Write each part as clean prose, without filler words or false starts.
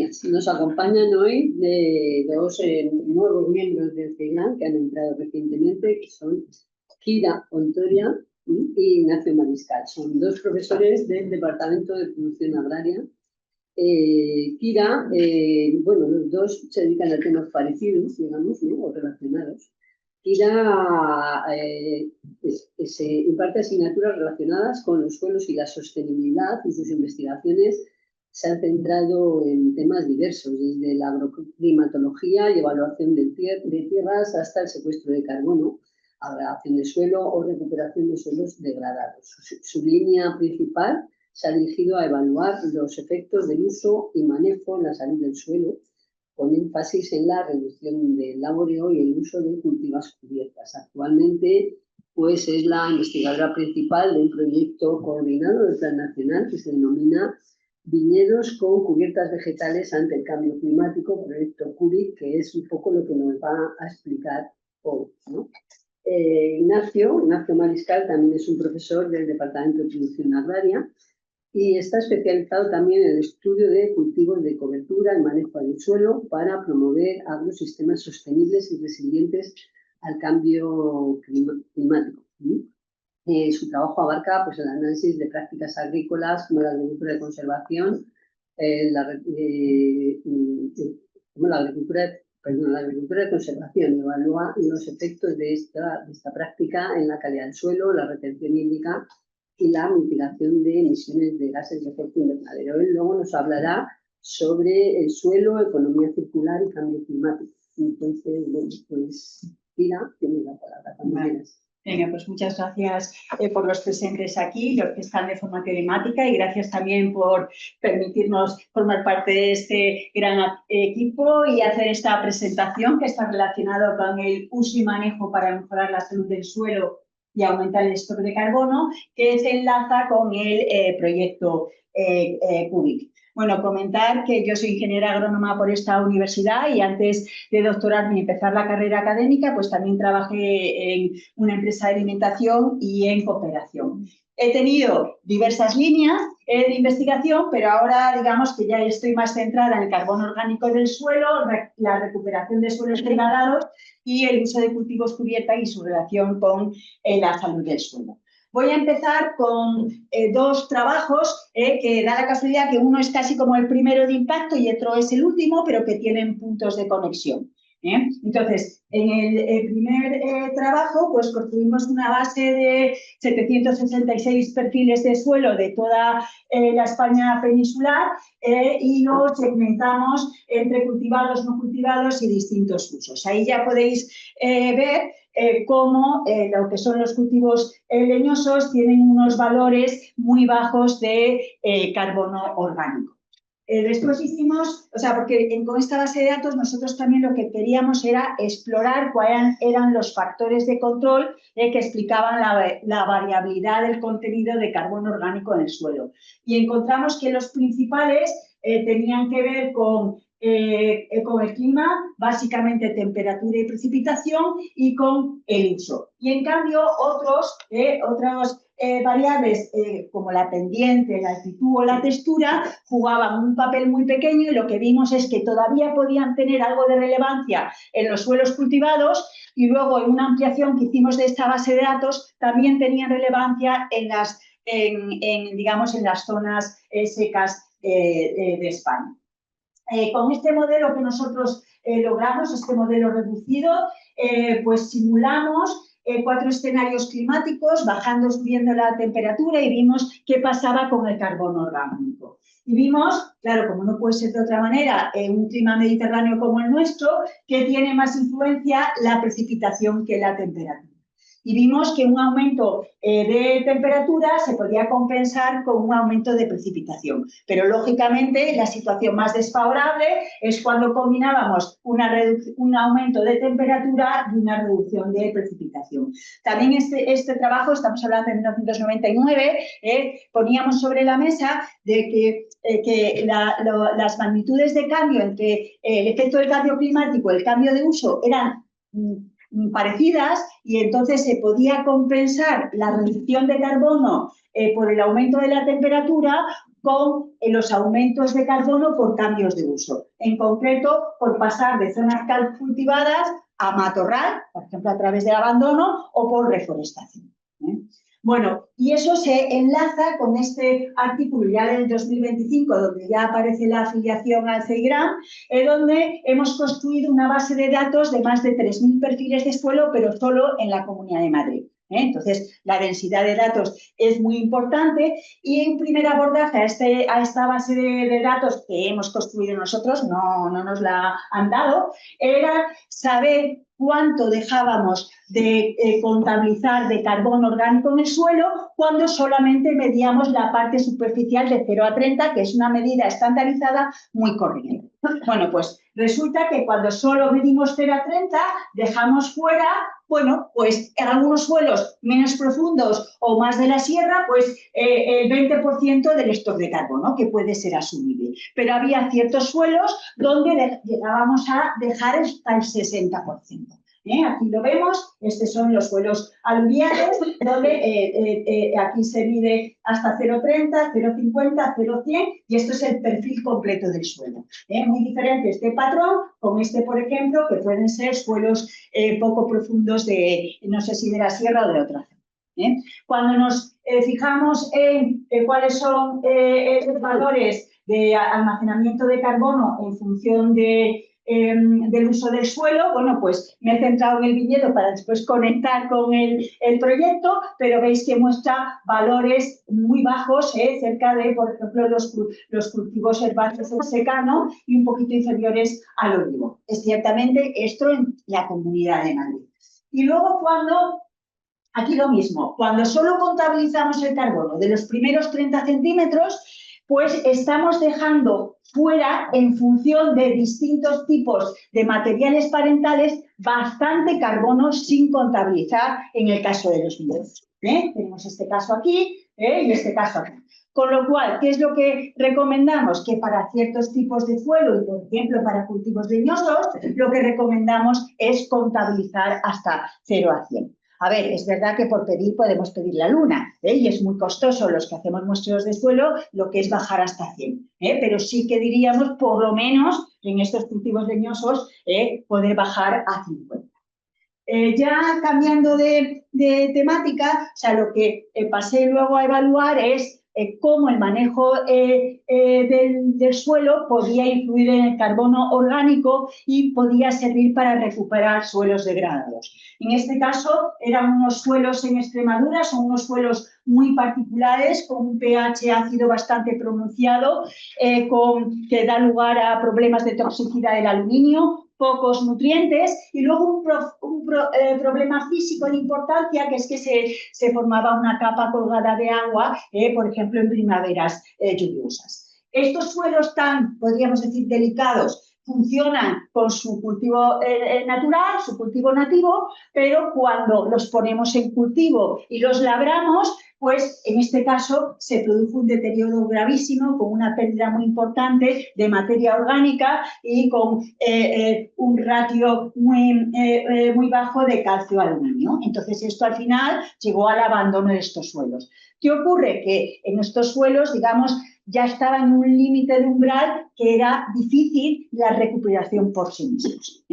días. Nos acompañan hoy dos nuevos miembros del CEIGAN que han entrado recientemente, que son Kira Ontoria y Ignacio Mariscal. Son dos profesores del Departamento de Producción Agraria. Kira, bueno, los dos se dedican a temas parecidos, digamos, ¿no? O relacionados. Kira se imparte asignaturas relacionadas con los suelos y la sostenibilidad, y sus investigaciones se han centrado en temas diversos, desde la agroclimatología y evaluación de tierras hasta el secuestro de carbono, agradación de suelo o recuperación de suelos degradados. Su línea principal se ha dirigido a evaluar los efectos del uso y manejo en la salud del suelo, con énfasis en la reducción del laboreo y el uso de cultivos cubiertas. Actualmente, pues, es la investigadora principal del proyecto coordinado del Plan Nacional que se denomina Viñedos con cubiertas vegetales ante el cambio climático, proyecto CUBIC, que es un poco lo que nos va a explicar hoy, ¿no? Ignacio Mariscal también es un profesor del Departamento de Producción Agraria y está especializado también en el estudio de cultivos de cobertura y manejo del suelo para promover agrosistemas sostenibles y resilientes al cambio climático. Su trabajo abarca, pues, el análisis de prácticas agrícolas como la agricultura de conservación, la agricultura de conservación. Evalúa los efectos de esta práctica en la calidad del suelo, la retención hídrica y la mitigación de emisiones de gases de efecto invernadero. Él luego nos hablará sobre el suelo, economía circular y cambio climático. Entonces, bueno, pues, Kira, tienes la palabra cuando quieras. Venga, pues muchas gracias por los presentes aquí, los que están de forma telemática, y gracias también por permitirnos formar parte de este gran equipo y hacer esta presentación que está relacionada con el uso y manejo para mejorar la salud del suelo y aumentar el stock de carbono, que se enlaza con el proyecto CUBIC. Bueno, comentar que yo soy ingeniera agrónoma por esta universidad y antes de doctorarme y empezar la carrera académica, pues también trabajé en una empresa de alimentación y en cooperación. He tenido diversas líneas de investigación, pero ahora digamos que ya estoy más centrada en el carbono orgánico del suelo, la recuperación de suelos degradados y el uso de cultivos cubierta y su relación con la salud del suelo. Voy a empezar con dos trabajos que da la casualidad que uno es casi como el primero de impacto y otro es el último, pero que tienen puntos de conexión. Entonces, en el primer trabajo, pues construimos una base de 766 perfiles de suelo de toda la España peninsular y lo segmentamos entre cultivados, no cultivados y distintos usos. Ahí ya podéis ver cómo lo que son los cultivos leñosos tienen unos valores muy bajos de carbono orgánico. Después hicimos, o sea, porque con esta base de datos nosotros también lo que queríamos era explorar cuáles eran los factores de control que explicaban la variabilidad del contenido de carbono orgánico en el suelo. Y encontramos que los principales tenían que ver con el clima, básicamente temperatura y precipitación, y con el uso. Y en cambio otras variables como la pendiente, la altitud o la textura jugaban un papel muy pequeño, y lo que vimos es que todavía podían tener algo de relevancia en los suelos cultivados, y luego en una ampliación que hicimos de esta base de datos también tenían relevancia digamos, en las zonas secas de España. Con este modelo que nosotros logramos, este modelo reducido, pues simulamos 4 escenarios climáticos, bajando, subiendo la temperatura, y vimos qué pasaba con el carbono orgánico. Y vimos, claro, como no puede ser de otra manera, un clima mediterráneo como el nuestro, que tiene más influencia la precipitación que la temperatura. Y vimos que un aumento de temperatura se podía compensar con un aumento de precipitación. Pero, lógicamente, la situación más desfavorable es cuando combinábamos un aumento de temperatura y una reducción de precipitación. También este trabajo, estamos hablando de 1999, poníamos sobre la mesa de que las magnitudes de cambio entre el efecto del cambio climático y el cambio de uso eran parecidas y entonces se podía compensar la reducción de carbono por el aumento de la temperatura con los aumentos de carbono por cambios de uso. En concreto, por pasar de zonas cultivadas a matorral, por ejemplo, a través del abandono o por reforestación. Bueno, y eso se enlaza con este artículo ya del 2025, donde ya aparece la afiliación al CEIGRAM, donde hemos construido una base de datos de más de 3.000 perfiles de suelo, pero solo en la Comunidad de Madrid. Entonces, la densidad de datos es muy importante y en primer abordaje a esta base de datos que hemos construido nosotros, no nos la han dado, era saber cuánto dejábamos de contabilizar de carbono orgánico en el suelo cuando solamente medíamos la parte superficial de 0 a 30, que es una medida estandarizada muy corriente. Bueno, pues resulta que cuando solo medimos 0 a 30, dejamos fuera, bueno, pues en algunos suelos menos profundos o más de la sierra, pues el 20% del stock de carbono, que puede ser asumible. Pero había ciertos suelos donde llegábamos a dejar hasta el 60%. Aquí lo vemos, estos son los suelos aluviales, donde aquí se mide hasta 0,30, 0,50, 0,100 y esto es el perfil completo del suelo. Muy diferente este patrón con este, por ejemplo, que pueden ser suelos poco profundos de, no sé si de la sierra o de otra zona. Cuando nos fijamos en cuáles son los valores de almacenamiento de carbono en función del uso del suelo, bueno, pues me he centrado en el viñedo para después conectar con el proyecto, pero veis que muestra valores muy bajos, cerca de, por ejemplo, los cultivos herbáceos en secano y un poquito inferiores al olivo. Es ciertamente esto en la Comunidad de Madrid. Y luego aquí lo mismo, cuando solo contabilizamos el carbono de los primeros 30 centímetros, pues estamos dejando fuera, en función de distintos tipos de materiales parentales, bastante carbono sin contabilizar en el caso de los viñedos. Tenemos este caso aquí y este caso aquí. Con lo cual, ¿qué es lo que recomendamos? Que para ciertos tipos de suelo y, por ejemplo, para cultivos leñosos, lo que recomendamos es contabilizar hasta 0 a 100. A ver, es verdad que por pedir podemos pedir la luna, y es muy costoso los que hacemos muestreos de suelo lo que es bajar hasta 100, pero sí que diríamos, por lo menos en estos cultivos leñosos, poder bajar a 50. Ya cambiando de temática, o sea, lo que pasé luego a evaluar es cómo el manejo del suelo podía influir en el carbono orgánico y podía servir para recuperar suelos degradados. En este caso, eran unos suelos en Extremadura, son unos suelos muy particulares, con un pH ácido bastante pronunciado, que da lugar a problemas de toxicidad del aluminio, pocos nutrientes y luego un problema físico de importancia, que es que se formaba una capa colgada de agua, por ejemplo, en primaveras lluviosas. Estos suelos tan, podríamos decir, delicados, funcionan con su cultivo natural, su cultivo nativo, pero cuando los ponemos en cultivo y los labramos, pues en este caso se produjo un deterioro gravísimo con una pérdida muy importante de materia orgánica y con un ratio muy bajo de calcio-aluminio. Entonces esto al final llegó al abandono de estos suelos. ¿Qué ocurre? Que en estos suelos, digamos, ya estaba en un límite de umbral que era difícil la recuperación por sí mismos.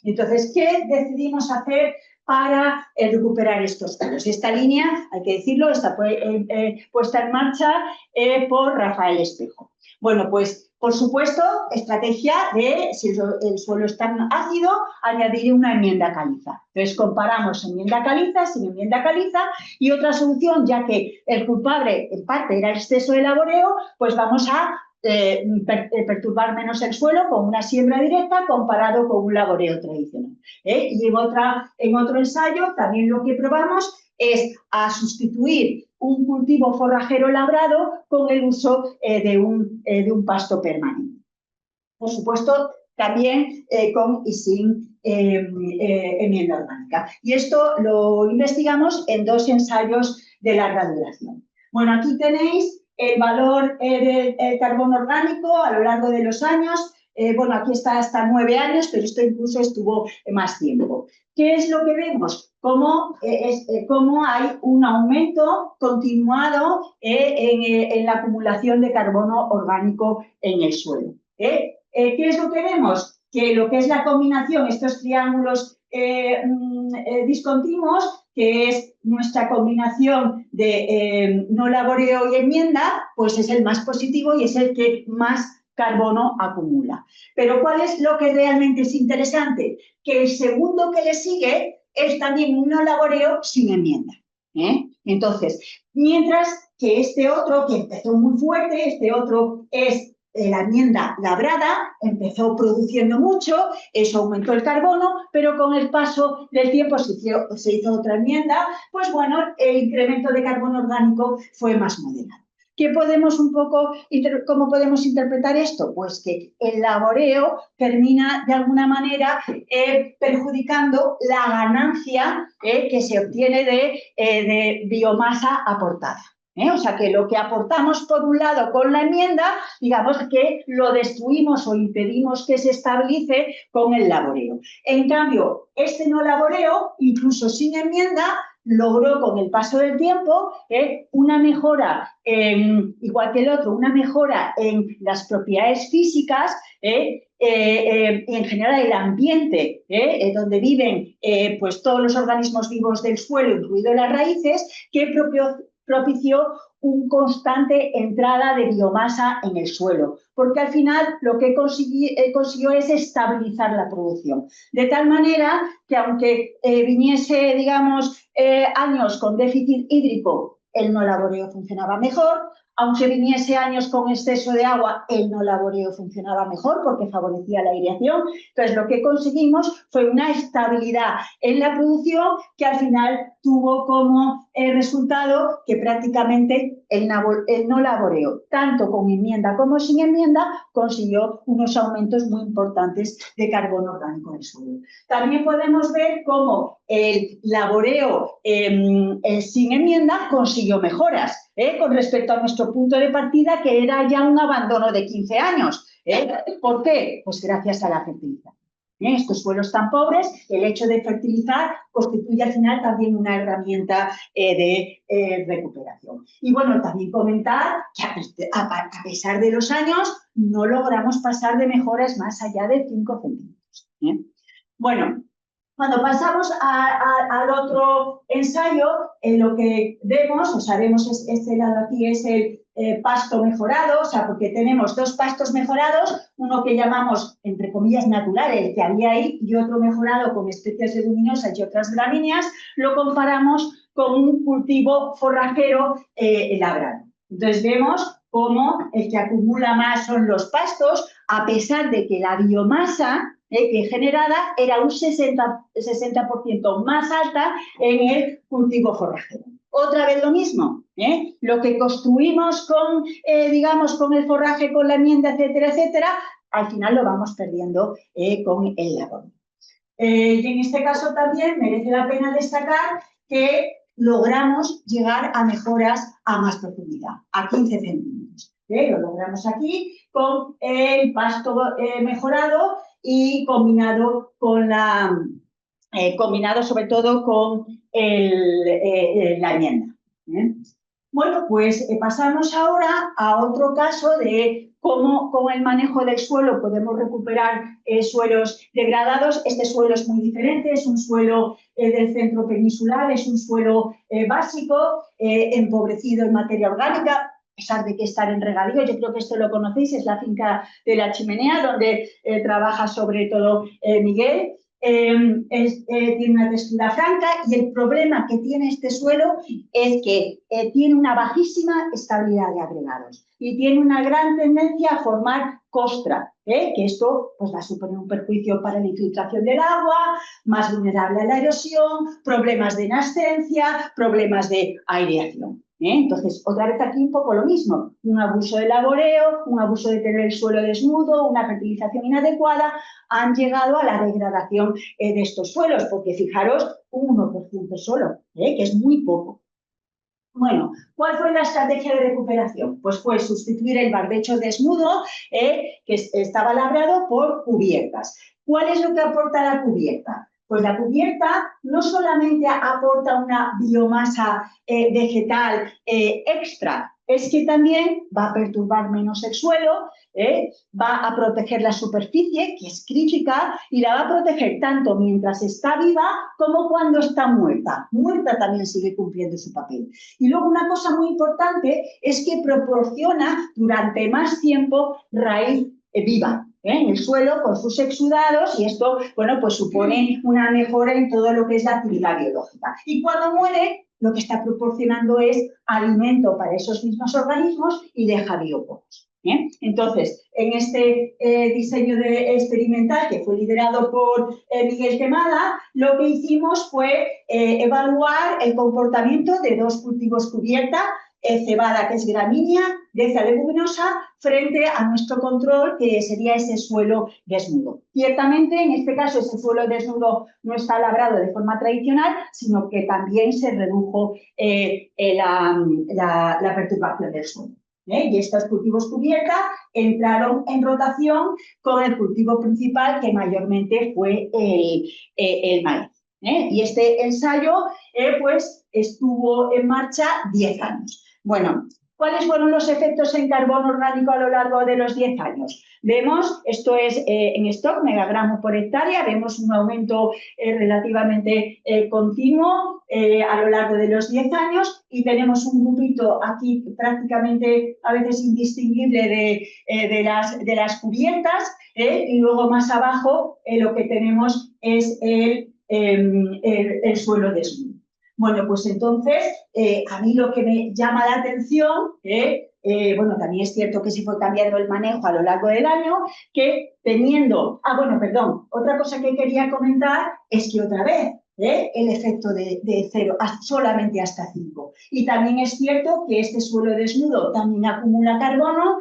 Entonces, ¿qué decidimos hacer para recuperar estos suelos? Esta línea, hay que decirlo, está puesta en marcha por Rafael Espejo. Bueno, pues, por supuesto, estrategia de, si el suelo es tan ácido, añadir una enmienda caliza. Entonces, comparamos enmienda caliza, sin enmienda caliza, y otra solución, ya que el culpable, en parte, era el exceso de laboreo, pues vamos a perturbar menos el suelo con una siembra directa comparado con un laboreo tradicional. Y en otro ensayo también lo que probamos es a sustituir un cultivo forrajero labrado con el uso de un pasto permanente. Por supuesto, también con y sin enmienda orgánica. Y esto lo investigamos en 2 ensayos de larga duración. Bueno, aquí tenéis el valor del carbono orgánico a lo largo de los años bueno, aquí está hasta 9 años, pero esto incluso estuvo más tiempo. ¿Qué es lo que vemos? Cómo hay un aumento continuado en la acumulación de carbono orgánico en el suelo. ¿Qué es lo que vemos? Que lo que es la combinación, estos triángulos discontinuos, que es nuestra combinación de no laboreo y enmienda, pues es el más positivo y es el que más carbono acumula. Pero ¿cuál es lo que realmente es interesante? Que el segundo que le sigue es también un no laboreo sin enmienda. Entonces, mientras que este otro, que empezó muy fuerte, este otro es la enmienda labrada, empezó produciendo mucho, eso aumentó el carbono, pero con el paso del tiempo se hizo otra enmienda, pues bueno, el incremento de carbono orgánico fue más moderado. ¿Cómo podemos interpretar esto? Pues que el laboreo termina de alguna manera perjudicando la ganancia que se obtiene de biomasa aportada. O sea, que lo que aportamos por un lado con la enmienda, digamos que lo destruimos o impedimos que se estabilice con el laboreo. En cambio, este no laboreo, incluso sin enmienda, logró con el paso del tiempo una mejora, igual que el otro, una mejora en las propiedades físicas, en general el ambiente donde viven pues todos los organismos vivos del suelo, incluido las raíces, que propició una constante entrada de biomasa en el suelo, porque al final lo que consiguió es estabilizar la producción, de tal manera que aunque viniese, digamos, años con déficit hídrico, el no laboreo funcionaba mejor. Aunque viniese años con exceso de agua, el no laboreo funcionaba mejor porque favorecía la aireación. Entonces, lo que conseguimos fue una estabilidad en la producción que al final tuvo como resultado que prácticamente el no laboreo, tanto con enmienda como sin enmienda, consiguió unos aumentos muy importantes de carbono orgánico en el suelo. También podemos ver cómo el laboreo sin enmienda consiguió mejoras con respecto a nuestro punto de partida, que era ya un abandono de 15 años. ¿Por qué? Pues gracias a la fertilización. Estos suelos tan pobres, el hecho de fertilizar constituye al final también una herramienta de recuperación. Y bueno, también comentar que a pesar de los años no logramos pasar de mejoras más allá de 5 centímetros. Bueno, cuando pasamos al otro ensayo, lo que vemos, o sea, vemos este lado aquí es el pasto mejorado, o sea, porque tenemos dos pastos mejorados, uno que llamamos, entre comillas, natural, el que había ahí, y otro mejorado con especies leguminosas y otras gramíneas, lo comparamos con un cultivo forrajero labrado. Entonces vemos cómo el que acumula más son los pastos, a pesar de que la biomasa que generada era un 60% más alta en el cultivo forrajero. Otra vez lo mismo, lo que construimos con, digamos, con el forraje, con la enmienda, etcétera, etcétera, al final lo vamos perdiendo con el laboreo. Y en este caso también merece la pena destacar que logramos llegar a mejoras a más profundidad, a 15 centímetros. Lo logramos aquí con el pasto mejorado y combinado sobre todo con la enmienda. Bueno, pues pasamos ahora a otro caso de cómo con el manejo del suelo podemos recuperar suelos degradados. Este suelo es muy diferente, es un suelo del centro peninsular, es un suelo básico, empobrecido en materia orgánica, a pesar de que estar en regadío. Yo creo que esto lo conocéis, es la finca de La Chimenea, donde trabaja sobre todo Miguel. Tiene una textura franca y el problema que tiene este suelo es que tiene una bajísima estabilidad de agregados y tiene una gran tendencia a formar costra, que esto pues, va a suponer un perjuicio para la infiltración del agua, más vulnerable a la erosión, problemas de nascencia, problemas de aireación. Entonces, otra vez aquí un poco lo mismo, un abuso de laboreo, un abuso de tener el suelo desnudo, una fertilización inadecuada, han llegado a la degradación de estos suelos, porque fijaros, un 1% solo, que es muy poco. Bueno, ¿cuál fue la estrategia de recuperación? Pues fue sustituir el barbecho desnudo, que estaba labrado, por cubiertas. ¿Cuál es lo que aporta la cubierta? Pues la cubierta no solamente aporta una biomasa vegetal extra, es que también va a perturbar menos el suelo, va a proteger la superficie, que es crítica, y la va a proteger tanto mientras está viva como cuando está muerta. Muerta también sigue cumpliendo su papel. Y luego una cosa muy importante es que proporciona durante más tiempo raíz viva en el suelo con sus exudados, y esto, bueno, pues supone una mejora en todo lo que es la actividad biológica. Y cuando muere, lo que está proporcionando es alimento para esos mismos organismos y deja biopollos. Entonces, en este diseño experimental que fue liderado por Miguel Quemada, lo que hicimos fue evaluar el comportamiento de dos cultivos cubierta, cebada, que es gramínea, deza leguminosa, frente a nuestro control, que sería ese suelo desnudo. Ciertamente, en este caso, ese suelo desnudo no está labrado de forma tradicional, sino que también se redujo la perturbación del suelo. Y estos cultivos cubierta entraron en rotación con el cultivo principal, que mayormente fue el maíz. Y este ensayo pues estuvo en marcha 10 años. Bueno, ¿cuáles fueron los efectos en carbono orgánico a lo largo de los 10 años? Vemos, esto es en stock, megagramos por hectárea, vemos un aumento relativamente continuo a lo largo de los 10 años, y tenemos un grupito aquí prácticamente a veces indistinguible de las cubiertas, y luego más abajo lo que tenemos es el suelo desnudo. Bueno, pues entonces, a mí lo que me llama la atención, bueno, también es cierto que se fue cambiando el manejo a lo largo del año, que teniendo... bueno, perdón, otra cosa que quería comentar es que otra vez, el efecto de 0 solamente hasta 5. Y también es cierto que este suelo desnudo también acumula carbono,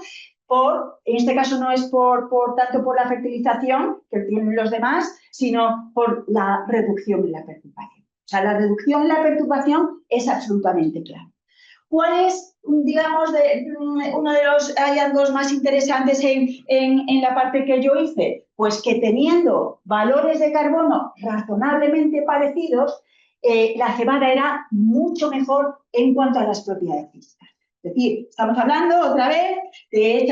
en este caso no es tanto por la fertilización que tienen los demás, sino por la reducción y la perturbación. O sea, la reducción y la perturbación es absolutamente clave. ¿Cuál es, digamos, uno de los hallazgos más interesantes en la parte que yo hice? Pues que teniendo valores de carbono razonablemente parecidos, la cebada era mucho mejor en cuanto a las propiedades físicas. Es decir, estamos hablando otra vez de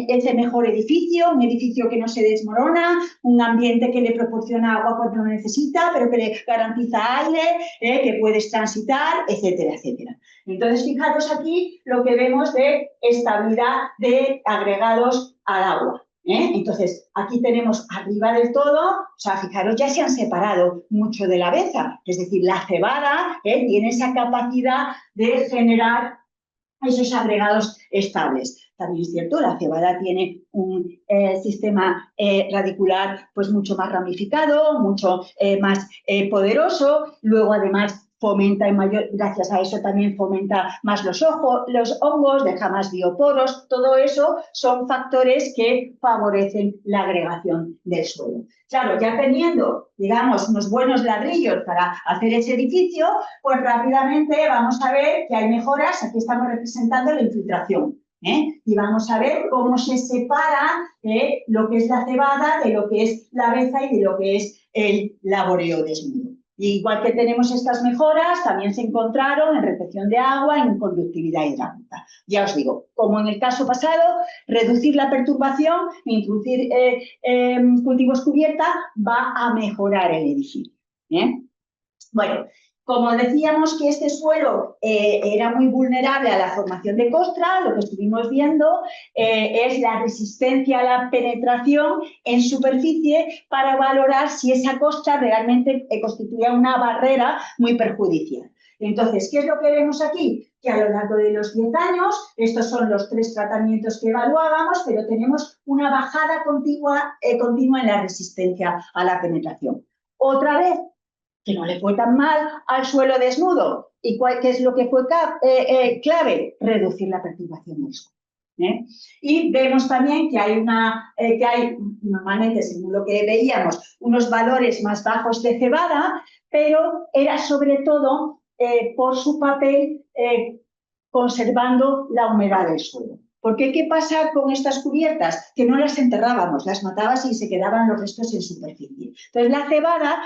ese mejor edificio, un edificio que no se desmorona, un ambiente que le proporciona agua cuando lo necesita, pero que le garantiza aire, que puedes transitar, etcétera, etcétera. Entonces, fijaros aquí lo que vemos de estabilidad de agregados al agua. Entonces, aquí tenemos arriba del todo, o sea, fijaros, ya se han separado mucho de la beza, es decir, la cebada tiene esa capacidad de generar esos agregados estables. También es cierto, la cebada tiene un sistema radicular pues mucho más ramificado, mucho más poderoso. Luego, además, fomenta gracias a eso también fomenta más los hongos, deja más bioporos. Todo eso son factores que favorecen la agregación del suelo. Claro, ya teniendo, digamos, unos buenos ladrillos para hacer ese edificio, pues rápidamente vamos a ver que hay mejoras. Aquí estamos representando la infiltración. Y vamos a ver cómo se separa lo que es la cebada de lo que es la beza y de lo que es el laboreo desnudo. Igual que tenemos estas mejoras, también se encontraron en retención de agua, en conductividad hidráulica. Ya os digo, como en el caso pasado, reducir la perturbación, introducir cultivos cubierta, va a mejorar el edificio. Bueno, como decíamos que este suelo era muy vulnerable a la formación de costra, lo que estuvimos viendo es la resistencia a la penetración en superficie para valorar si esa costra realmente constituía una barrera muy perjudicial. Entonces, ¿qué es lo que vemos aquí? Que a lo largo de los 10 años, estos son los 3 tratamientos que evaluábamos, pero tenemos una bajada continua en la resistencia a la penetración. Otra vez, que no le fue tan mal al suelo desnudo. ¿Y qué es lo que fue clave? Reducir la perturbación del suelo. Y vemos también que hay normalmente, según lo que veíamos, unos valores más bajos de cebada, pero era sobre todo por su papel conservando la humedad del suelo. Porque ¿qué pasa con estas cubiertas? Que no las enterrábamos, las matabas y se quedaban los restos en superficie. Entonces la cebada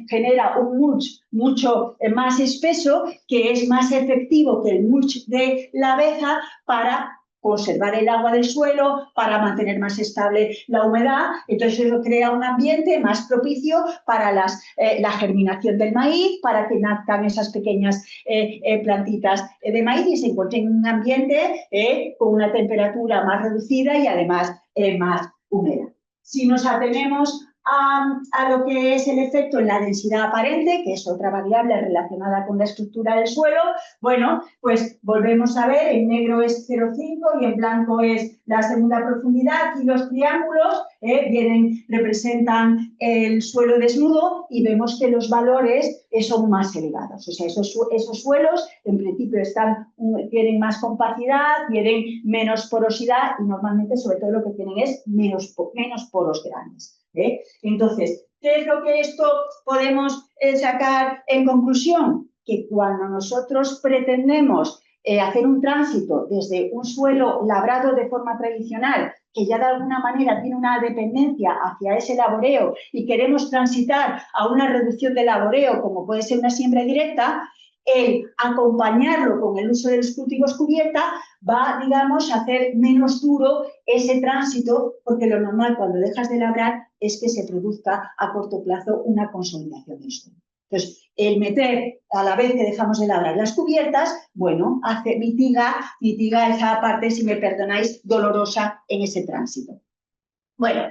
genera un mulch mucho más espeso, que es más efectivo que el mulch de la abeja para conservar el agua del suelo, para mantener más estable la humedad. Entonces eso crea un ambiente más propicio para la germinación del maíz, para que nazcan esas pequeñas plantitas de maíz y se encuentren en un ambiente con una temperatura más reducida y además más húmeda. Si nos atenemos a lo que es el efecto en la densidad aparente, que es otra variable relacionada con la estructura del suelo, bueno, pues volvemos a ver, en negro es 0,5 y en blanco es la segunda profundidad. Aquí los triángulos representan el suelo desnudo y vemos que los valores son más elevados. O sea, esos suelos en principio tienen más compacidad, tienen menos porosidad y normalmente sobre todo lo que tienen es menos poros grandes. Entonces, ¿qué es lo que esto podemos sacar en conclusión? Que cuando nosotros pretendemos hacer un tránsito desde un suelo labrado de forma tradicional, que ya de alguna manera tiene una dependencia hacia ese laboreo y queremos transitar a una reducción de laboreo, como puede ser una siembra directa, el acompañarlo con el uso de los cultivos cubierta va, digamos, a hacer menos duro ese tránsito, porque lo normal cuando dejas de labrar es que se produzca a corto plazo una consolidación del suelo. Entonces, el meter a la vez que dejamos de labrar las cubiertas, bueno, mitiga esa parte, si me perdonáis, dolorosa en ese tránsito. Bueno,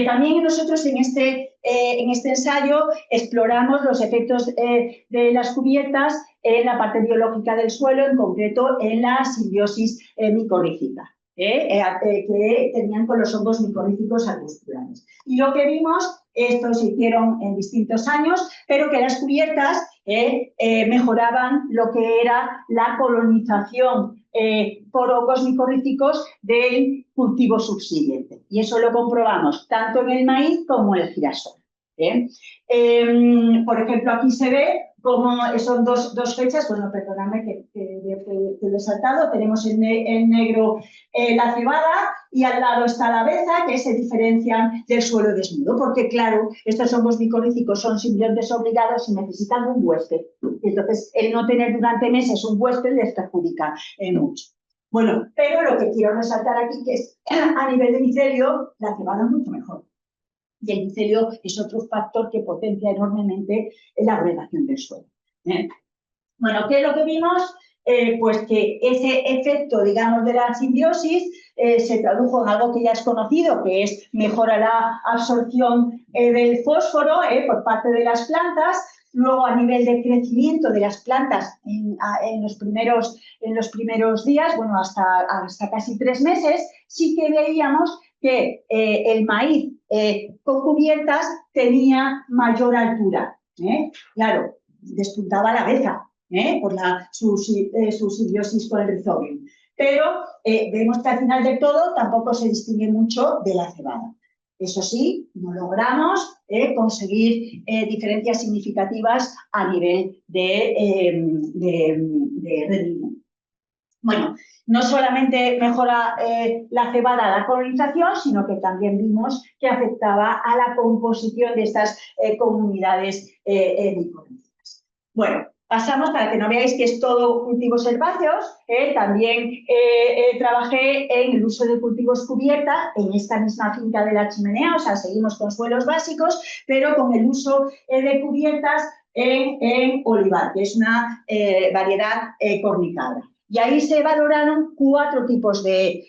también nosotros en este ensayo exploramos los efectos de las cubiertas en la parte biológica del suelo, en concreto en la simbiosis micorrícica, que tenían con los hongos micorrícicos arbusculares. Y lo que vimos, esto se hicieron en distintos años, pero que las cubiertas mejoraban lo que era la colonización por hongos micorríticos del cultivo subsiguiente. Y eso lo comprobamos tanto en el maíz como en el girasol. Por ejemplo, aquí se ve como son dos fechas, bueno, perdóname que lo he saltado, tenemos en negro la cebada y al lado está la aveza, que se diferencian del suelo desnudo, porque claro, estos hongos micorrícicos son simbiontes obligados y necesitan un huésped. Entonces, el no tener durante meses un huésped les perjudica mucho. Bueno, pero lo que quiero resaltar aquí que es, a nivel de micelio, la cebada es mucho mejor. Y el micelio es otro factor que potencia enormemente la agregación del suelo. Bueno, ¿qué es lo que vimos? Pues que ese efecto, digamos, de la simbiosis se tradujo en algo que ya es conocido, que es mejora la absorción del fósforo por parte de las plantas. Luego, a nivel de crecimiento de las plantas en los primeros días, bueno, hasta casi 3 meses, sí que veíamos que el maíz con cubiertas tenía mayor altura. Claro, despuntaba la aveza por su simbiosis con el Rhizobium. Pero vemos que al final de todo tampoco se distingue mucho de la cebada. Eso sí, no logramos conseguir diferencias significativas a nivel de rendimiento. Bueno, no solamente mejora la cebada la colonización, sino que también vimos que afectaba a la composición de estas comunidades micorríficas. Bueno, pasamos, para que no veáis que es todo cultivos herbáceos, también trabajé en el uso de cultivos cubierta en esta misma finca de la Chimenea, o sea, seguimos con suelos básicos, pero con el uso de cubiertas en olivar, que es una variedad cornicabra. Y ahí se valoraron 4 tipos de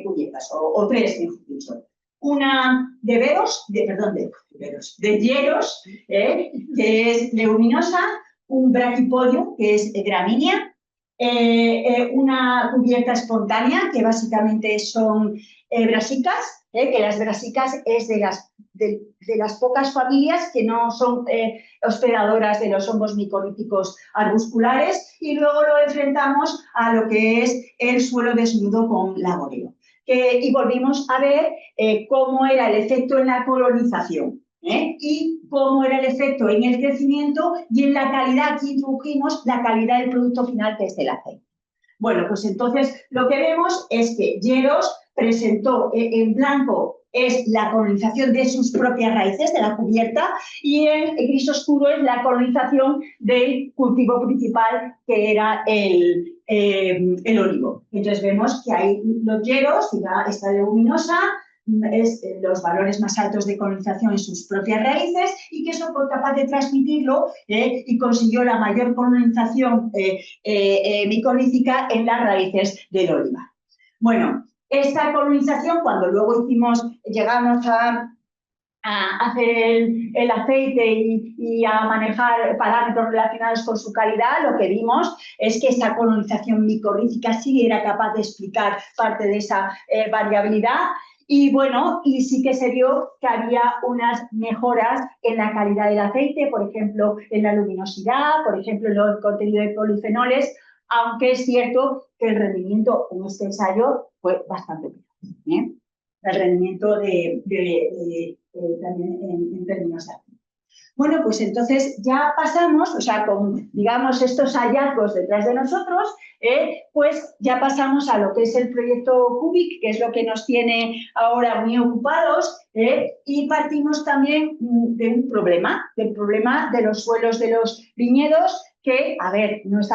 cubiertas, o 3, mejor dicho. Una de hieros, que es leguminosa, un braquipodium, que es gramínea, una cubierta espontánea, que básicamente son brasicas, que las brasicas es de las pocas familias que no son hospedadoras de los hongos micorríticos arbusculares, y luego lo enfrentamos a lo que es el suelo desnudo con laboreo. Y volvimos a ver cómo era el efecto en la colonización. y cómo era el efecto en el crecimiento y en la calidad. Aquí introdujimos la calidad del producto final, que es el aceite. Bueno, pues entonces lo que vemos es que Lleros presentó en blanco es la colonización de sus propias raíces, de la cubierta, y en gris oscuro es la colonización del cultivo principal, que era el olivo. Entonces vemos que hay los Lleros, esta leguminosa, los valores más altos de colonización en sus propias raíces, y que eso fue capaz de transmitirlo y consiguió la mayor colonización micorrícica en las raíces del olivar. Bueno, esta colonización, cuando luego llegamos a hacer el aceite y a manejar parámetros relacionados con su calidad, lo que vimos es que esa colonización micorrícica sí era capaz de explicar parte de esa variabilidad. Y bueno, y sí que se vio que había unas mejoras en la calidad del aceite, por ejemplo, en la luminosidad, por ejemplo, en el contenido de polifenoles, aunque es cierto que el rendimiento en este ensayo fue bastante peor, el rendimiento también en términos de aceite. Bueno, pues entonces ya pasamos, o sea, con, digamos, estos hallazgos detrás de nosotros, pues ya pasamos a lo que es el proyecto CUBIC, que es lo que nos tiene ahora muy ocupados, y partimos también de un problema, del problema de los suelos de los viñedos, que, a ver, no es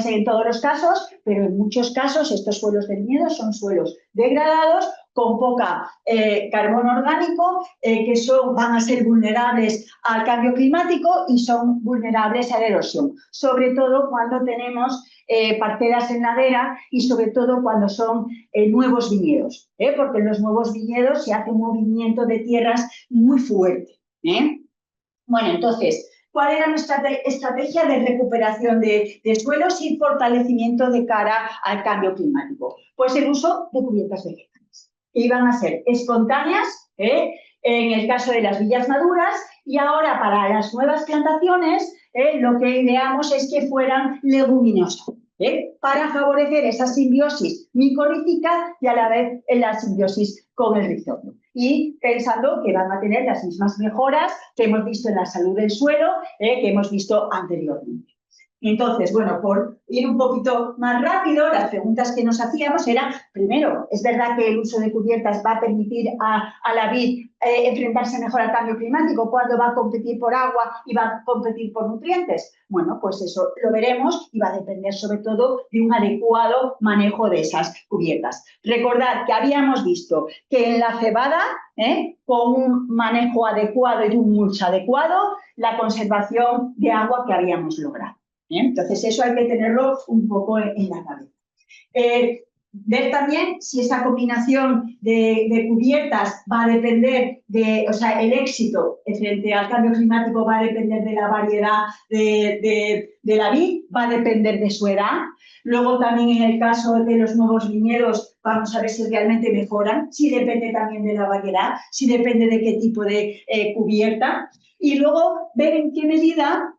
en todos los casos, pero en muchos casos estos suelos de viñedos son suelos degradados, con poca carbono orgánico, que van a ser vulnerables al cambio climático y son vulnerables a la erosión, sobre todo cuando tenemos parcelas en ladera y sobre todo cuando son nuevos viñedos, porque en los nuevos viñedos se hace un movimiento de tierras muy fuerte. Bueno, entonces, ¿cuál era nuestra estrategia de recuperación de suelos y fortalecimiento de cara al cambio climático? Pues el uso de cubiertas vegetales. Iban a ser espontáneas, en el caso de las villas maduras, y ahora para las nuevas plantaciones lo que ideamos es que fueran leguminosas, para favorecer esa simbiosis micorrítica y a la vez la simbiosis con el rizomio. Y pensando que van a tener las mismas mejoras que hemos visto en la salud del suelo, que hemos visto anteriormente. Entonces, bueno, por ir un poquito más rápido, las preguntas que nos hacíamos eran, primero, ¿es verdad que el uso de cubiertas va a permitir a la vid enfrentarse mejor al cambio climático cuando va a competir por agua y va a competir por nutrientes? Bueno, pues eso lo veremos y va a depender sobre todo de un adecuado manejo de esas cubiertas. Recordad que habíamos visto que en la cebada, con un manejo adecuado y un mulch adecuado, la conservación de agua que habíamos logrado. Entonces, eso hay que tenerlo un poco en la cabeza. Ver también si esa combinación de cubiertas va a depender o sea, el éxito frente al cambio climático va a depender de la variedad de la vid, va a depender de su edad. Luego también en el caso de los nuevos viñedos vamos a ver si realmente mejoran, si depende también de la variedad, si depende de qué tipo de cubierta. Y luego ver en qué medida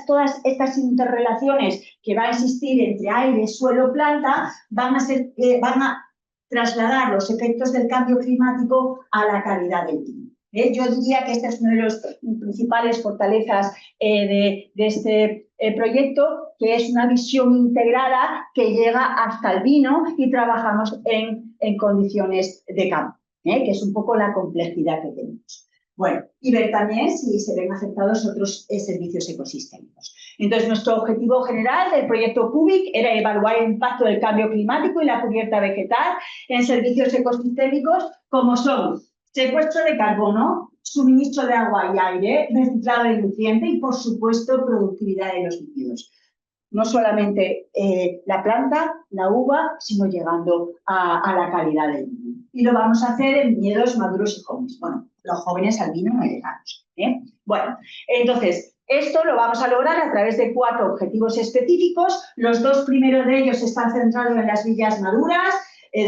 todas estas interrelaciones que va a existir entre aire, suelo, planta, van a trasladar los efectos del cambio climático a la calidad del vino. Yo diría que esta es una de las principales fortalezas de este proyecto, que es una visión integrada que llega hasta el vino y trabajamos en condiciones de campo, que es un poco la complejidad que tenemos. Bueno, y ver también si se ven afectados otros servicios ecosistémicos. Entonces, nuestro objetivo general del proyecto CUBIC era evaluar el impacto del cambio climático y la cubierta vegetal en servicios ecosistémicos como son secuestro de carbono, suministro de agua y aire, reciclado de nutrientes y, por supuesto, productividad de los líquidos. No solamente la planta, la uva, sino llegando a la calidad del vino. Y lo vamos a hacer en viñedos maduros y jóvenes. Bueno, los jóvenes al vino no llegamos. Bueno, entonces, esto lo vamos a lograr a través de 4 objetivos específicos. Los 2 primeros de ellos están centrados en las villas maduras,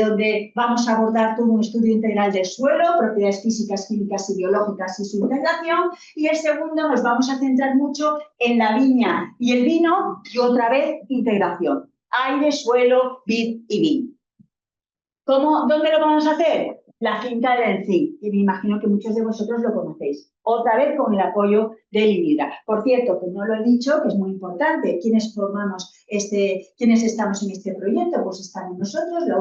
donde vamos a abordar todo un estudio integral del suelo, propiedades físicas, químicas y biológicas y su integración. Y el segundo nos vamos a centrar mucho en la viña y el vino y otra vez integración. Aire, suelo, vid y vino. ¿Dónde lo vamos a hacer? la finca del Zinc, y me imagino que muchos de vosotros lo conocéis. Otra vez con el apoyo del INIDRA. Por cierto, que no lo he dicho, que es muy importante, ¿quiénes quiénes estamos en este proyecto? Pues estamos nosotros, la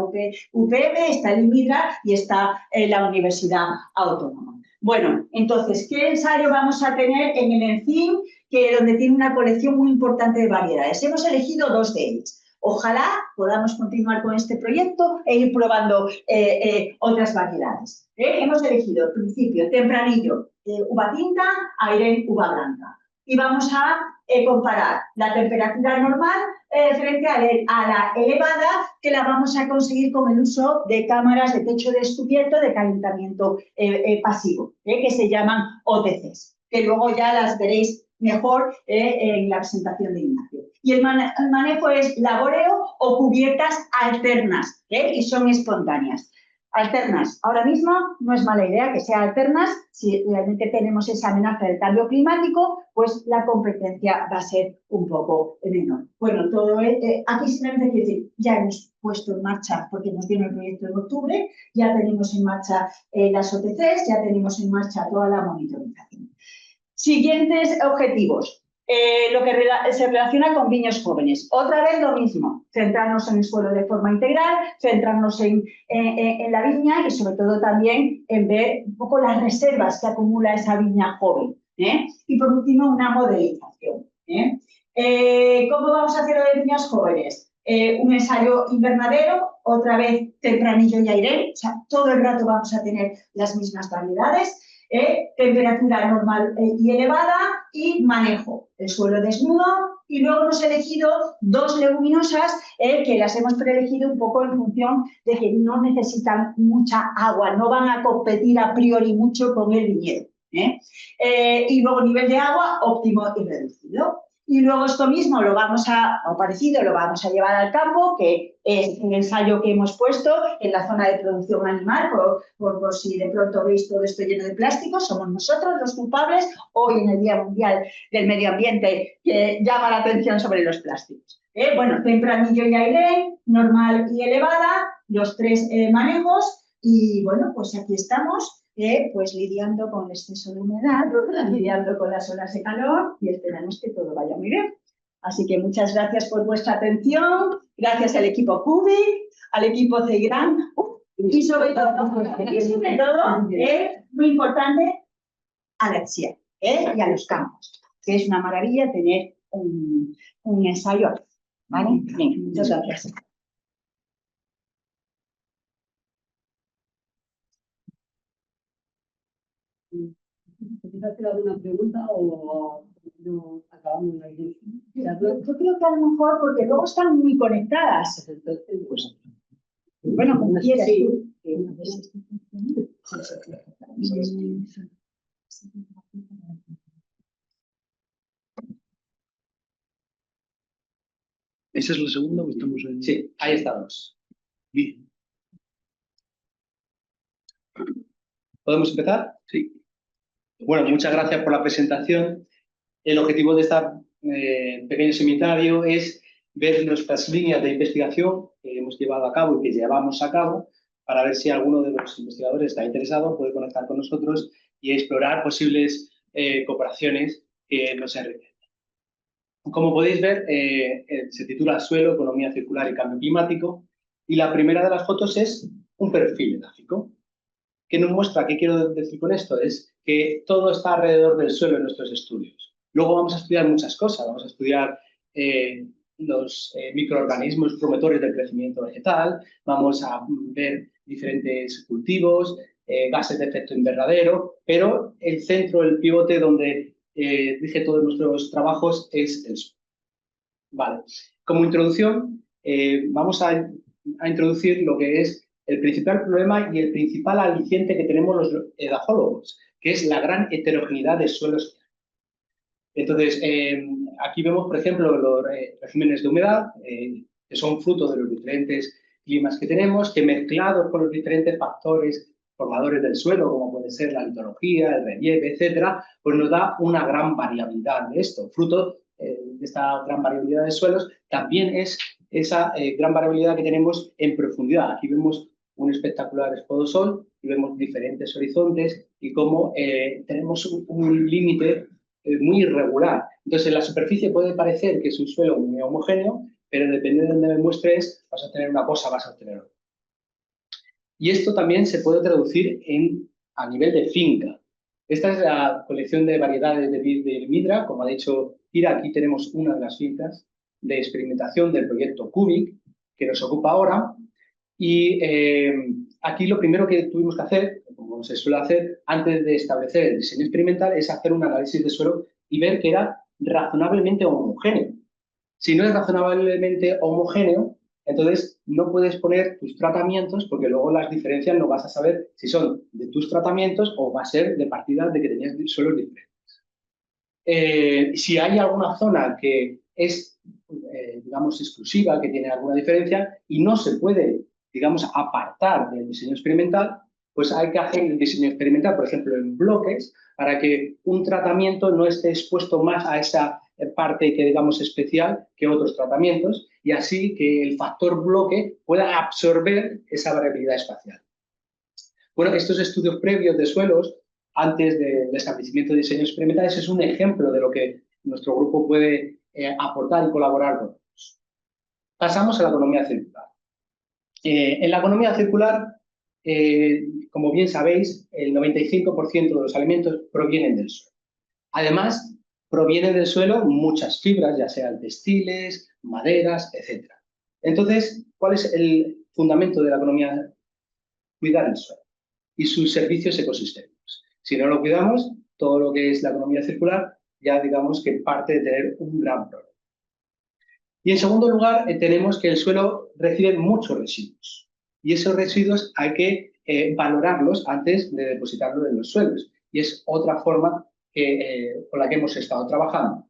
UPM, está el INIDRA y está la Universidad Autónoma. Bueno, entonces, ¿qué ensayo vamos a tener en el ENCIM? Donde tiene una colección muy importante de variedades. Hemos elegido 2 de ellas. Ojalá podamos continuar con este proyecto e ir probando otras variedades. Hemos elegido, al principio, tempranillo, uva tinta, Airén, uva blanca. Y vamos a comparar la temperatura normal frente a la elevada, que la vamos a conseguir con el uso de cámaras de techo descubierto de calentamiento pasivo, que se llaman OTCs, que luego ya las veréis mejor en la presentación de Ignacio. Y el manejo es laboreo o cubiertas alternas, y son espontáneas. Alternas. Ahora mismo no es mala idea que sean alternas. Si realmente tenemos esa amenaza del cambio climático, pues la competencia va a ser un poco menor. Bueno, todo aquí simplemente quiero decir, ya hemos puesto en marcha, porque nos dieron el proyecto en octubre, ya tenemos en marcha las OTCs, ya tenemos en marcha toda la monitorización. Siguientes objetivos. Lo que se relaciona con viñas jóvenes. Otra vez lo mismo, centrarnos en el suelo de forma integral, centrarnos en la viña y sobre todo también en ver un poco las reservas que acumula esa viña joven. Y por último, una modelización. ¿Cómo vamos a hacer lo de viñas jóvenes? Un ensayo invernadero, otra vez tempranillo y Airén, o sea, todo el rato vamos a tener las mismas variedades. Temperatura normal y elevada y manejo, el suelo desnudo, y luego hemos elegido 2 leguminosas que las hemos preelegido un poco en función de que no necesitan mucha agua, no van a competir a priori mucho con el viñedo. Y luego nivel de agua óptimo y reducido. Y luego esto mismo lo vamos a llevar al campo, que es un ensayo que hemos puesto en la zona de producción animal, por si de pronto veis todo esto lleno de plástico, somos nosotros los culpables. Hoy en el Día Mundial del Medio Ambiente llama la atención sobre los plásticos. Bueno, tempranillo y Airén, normal y elevada, los 3 manejos, y bueno, pues aquí estamos. Pues lidiando con el exceso de humedad, lidiando con las olas de calor, y esperamos que todo vaya muy bien. Así que muchas gracias por vuestra atención, gracias al equipo CUBI, al equipo CEIGRAN y sobre todo, muy importante, a la ETSIA y a los campos, que es una maravilla tener un ensayo aquí. ¿Vale? Bien, muchas gracias. ¿Quieres hacer alguna pregunta o no acabamos la idea? Yo creo que a lo mejor, porque luego están muy conectadas. Entonces, pues, bueno, como quieras. Sí. ¿Esa es la segunda o estamos en...? Sí, ahí estamos. Bien. ¿Podemos empezar? Sí. Bueno, muchas gracias por la presentación. El objetivo de este pequeño seminario es ver nuestras líneas de investigación que hemos llevado a cabo y que llevamos a cabo, para ver si alguno de los investigadores está interesado, puede conectar con nosotros y explorar posibles cooperaciones que nos enriquecen. Como podéis ver, se titula Suelo, Economía Circular y Cambio Climático, y la primera de las fotos es un perfil gráfico. ¿Qué nos muestra? ¿Qué quiero decir con esto? Es que todo está alrededor del suelo en nuestros estudios. Luego vamos a estudiar muchas cosas. Vamos a estudiar los microorganismos promotores del crecimiento vegetal, vamos a ver diferentes cultivos, gases de efecto invernadero, pero el centro, el pivote donde rige todos nuestros trabajos es el suelo. Vale. Como introducción, vamos a introducir lo que es el principal problema y el principal aliciente que tenemos los edafólogos, que es la gran heterogeneidad de suelos. Entonces, aquí vemos, por ejemplo, los regímenes de humedad, que son fruto de los diferentes climas que tenemos, que mezclados con los diferentes factores formadores del suelo, como puede ser la litología, el relieve, etcétera, pues nos da una gran variabilidad de esto. Fruto de esta gran variabilidad de suelos también es esa gran variabilidad que tenemos en profundidad. Aquí vemos un espectacular spodosol y vemos diferentes horizontes y cómo tenemos un límite muy irregular. Entonces, en la superficie puede parecer que es un suelo muy homogéneo, pero depende de donde me muestres, vas a tener una cosa, vas a obtener otra. Y esto también se puede traducir a nivel de finca. Esta es la colección de variedades de vid de Midra. Como ha dicho Kira, aquí tenemos una de las fincas de experimentación del proyecto Cubic, que nos ocupa ahora. Y aquí lo primero que tuvimos que hacer, como se suele hacer antes de establecer el diseño experimental, es hacer un análisis de suelo y ver que era razonablemente homogéneo. Si no es razonablemente homogéneo, entonces no puedes poner tus tratamientos porque luego las diferencias no vas a saber si son de tus tratamientos o va a ser de partida de que tenías suelos diferentes. Si hay alguna zona que es, digamos, exclusiva, que tiene alguna diferencia y no se puede, digamos, apartar del diseño experimental, pues hay que hacer el diseño experimental, por ejemplo, en bloques, para que un tratamiento no esté expuesto más a esa parte que digamos especial que otros tratamientos y así que el factor bloque pueda absorber esa variabilidad espacial. Bueno, estos estudios previos de suelos antes del establecimiento de diseños experimentales es un ejemplo de lo que nuestro grupo puede aportar y colaborar con nosotros. Pasamos a la economía circular. En la economía circular, como bien sabéis, el 95% de los alimentos provienen del suelo. Además, provienen del suelo muchas fibras, ya sean textiles, maderas, etc. Entonces, ¿cuál es el fundamento de la economía? Cuidar el suelo y sus servicios ecosistémicos. Si no lo cuidamos, todo lo que es la economía circular ya digamos que parte de tener un gran problema. Y en segundo lugar, tenemos que el suelo recibe muchos residuos y esos residuos hay que valorarlos antes de depositarlos en los suelos y es otra forma con la que hemos estado trabajando.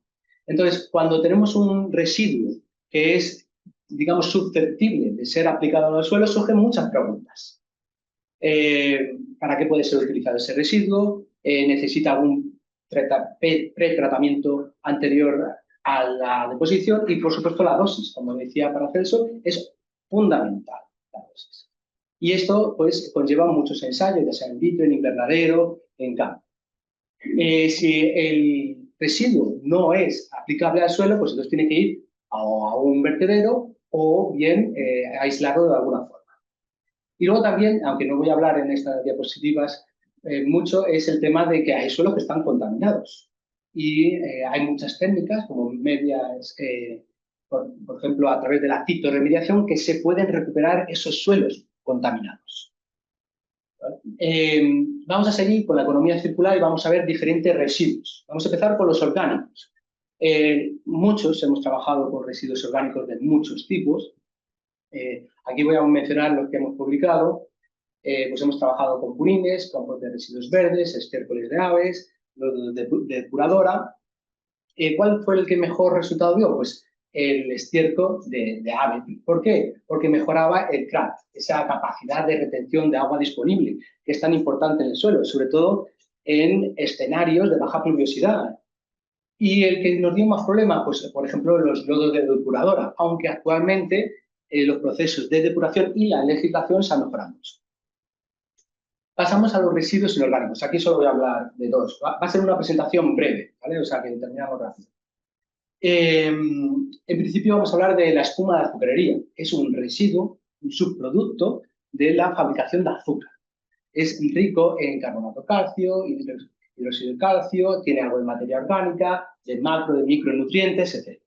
Entonces, cuando tenemos un residuo que es, digamos, susceptible de ser aplicado en el suelo, surgen muchas preguntas. ¿Para qué puede ser utilizado ese residuo? ¿Necesita algún pretratamiento anterior a la deposición? Y, por supuesto, la dosis, como decía Paracelso, es fundamental, la dosis. Y esto, pues, conlleva muchos ensayos, ya sea en vitro, en invernadero, en campo. Si el residuo no es aplicable al suelo, pues entonces tiene que ir a un vertedero o bien aislarlo de alguna forma. Y luego también, aunque no voy a hablar en estas diapositivas mucho, es el tema de que hay suelos que están contaminados. Y hay muchas técnicas, como medias, por ejemplo, a través de la fitorremediación, que se pueden recuperar esos suelos contaminados. Vamos a seguir con la economía circular y vamos a ver diferentes residuos. Vamos a empezar con los orgánicos. Muchos hemos trabajado con residuos orgánicos de muchos tipos. Aquí voy a mencionar los que hemos publicado. Pues hemos trabajado con purines, campos de residuos verdes, estiércoles de aves, los de depuradora. ¿Cuál fue el que mejor resultado dio? Pues el estiércol de ave. ¿Por qué? Porque mejoraba el CRAT, esa capacidad de retención de agua disponible, que es tan importante en el suelo, sobre todo en escenarios de baja pluviosidad. Y el que nos dio más problemas, pues por ejemplo, los lodos de depuradora, aunque actualmente los procesos de depuración y la legislación se han mejorado mucho. Pasamos a los residuos inorgánicos. Aquí solo voy a hablar de dos. Va a ser una presentación breve, ¿vale? O sea, que terminamos rápido. En principio vamos a hablar de la espuma de azucarería. Es un residuo, un subproducto de la fabricación de azúcar. Es rico en carbonato de calcio, hidróxido de calcio, tiene algo de materia orgánica, de macro, de micronutrientes, etc.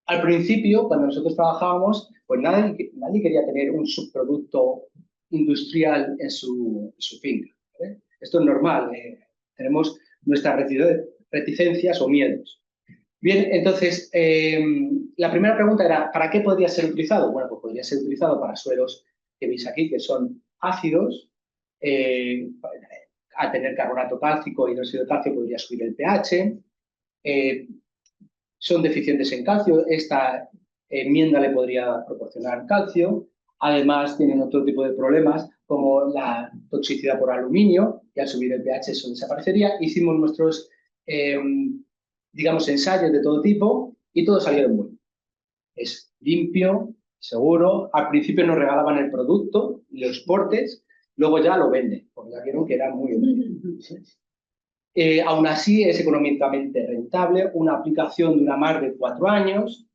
Al principio, cuando nosotros trabajábamos, pues nadie quería tener un subproducto industrial en su finca, ¿vale? Esto es normal, tenemos nuestras reticencias o miedos. Bien, entonces, la primera pregunta era, ¿para qué podría ser utilizado? Bueno, pues podría ser utilizado para suelos que veis aquí, que son ácidos. Al tener carbonato cálcico y hidróxido de calcio podría subir el pH. Son deficientes en calcio, esta enmienda le podría proporcionar calcio. Además, tienen otro tipo de problemas como la toxicidad por aluminio, y al subir el pH eso desaparecería. Hicimos nuestros, digamos, ensayos de todo tipo y todos salieron muy bien. Es limpio, seguro. Al principio nos regalaban el producto, los portes, luego ya lo venden, porque ya vieron que era muy útil. Aún así es económicamente rentable, una aplicación dura más de 4 años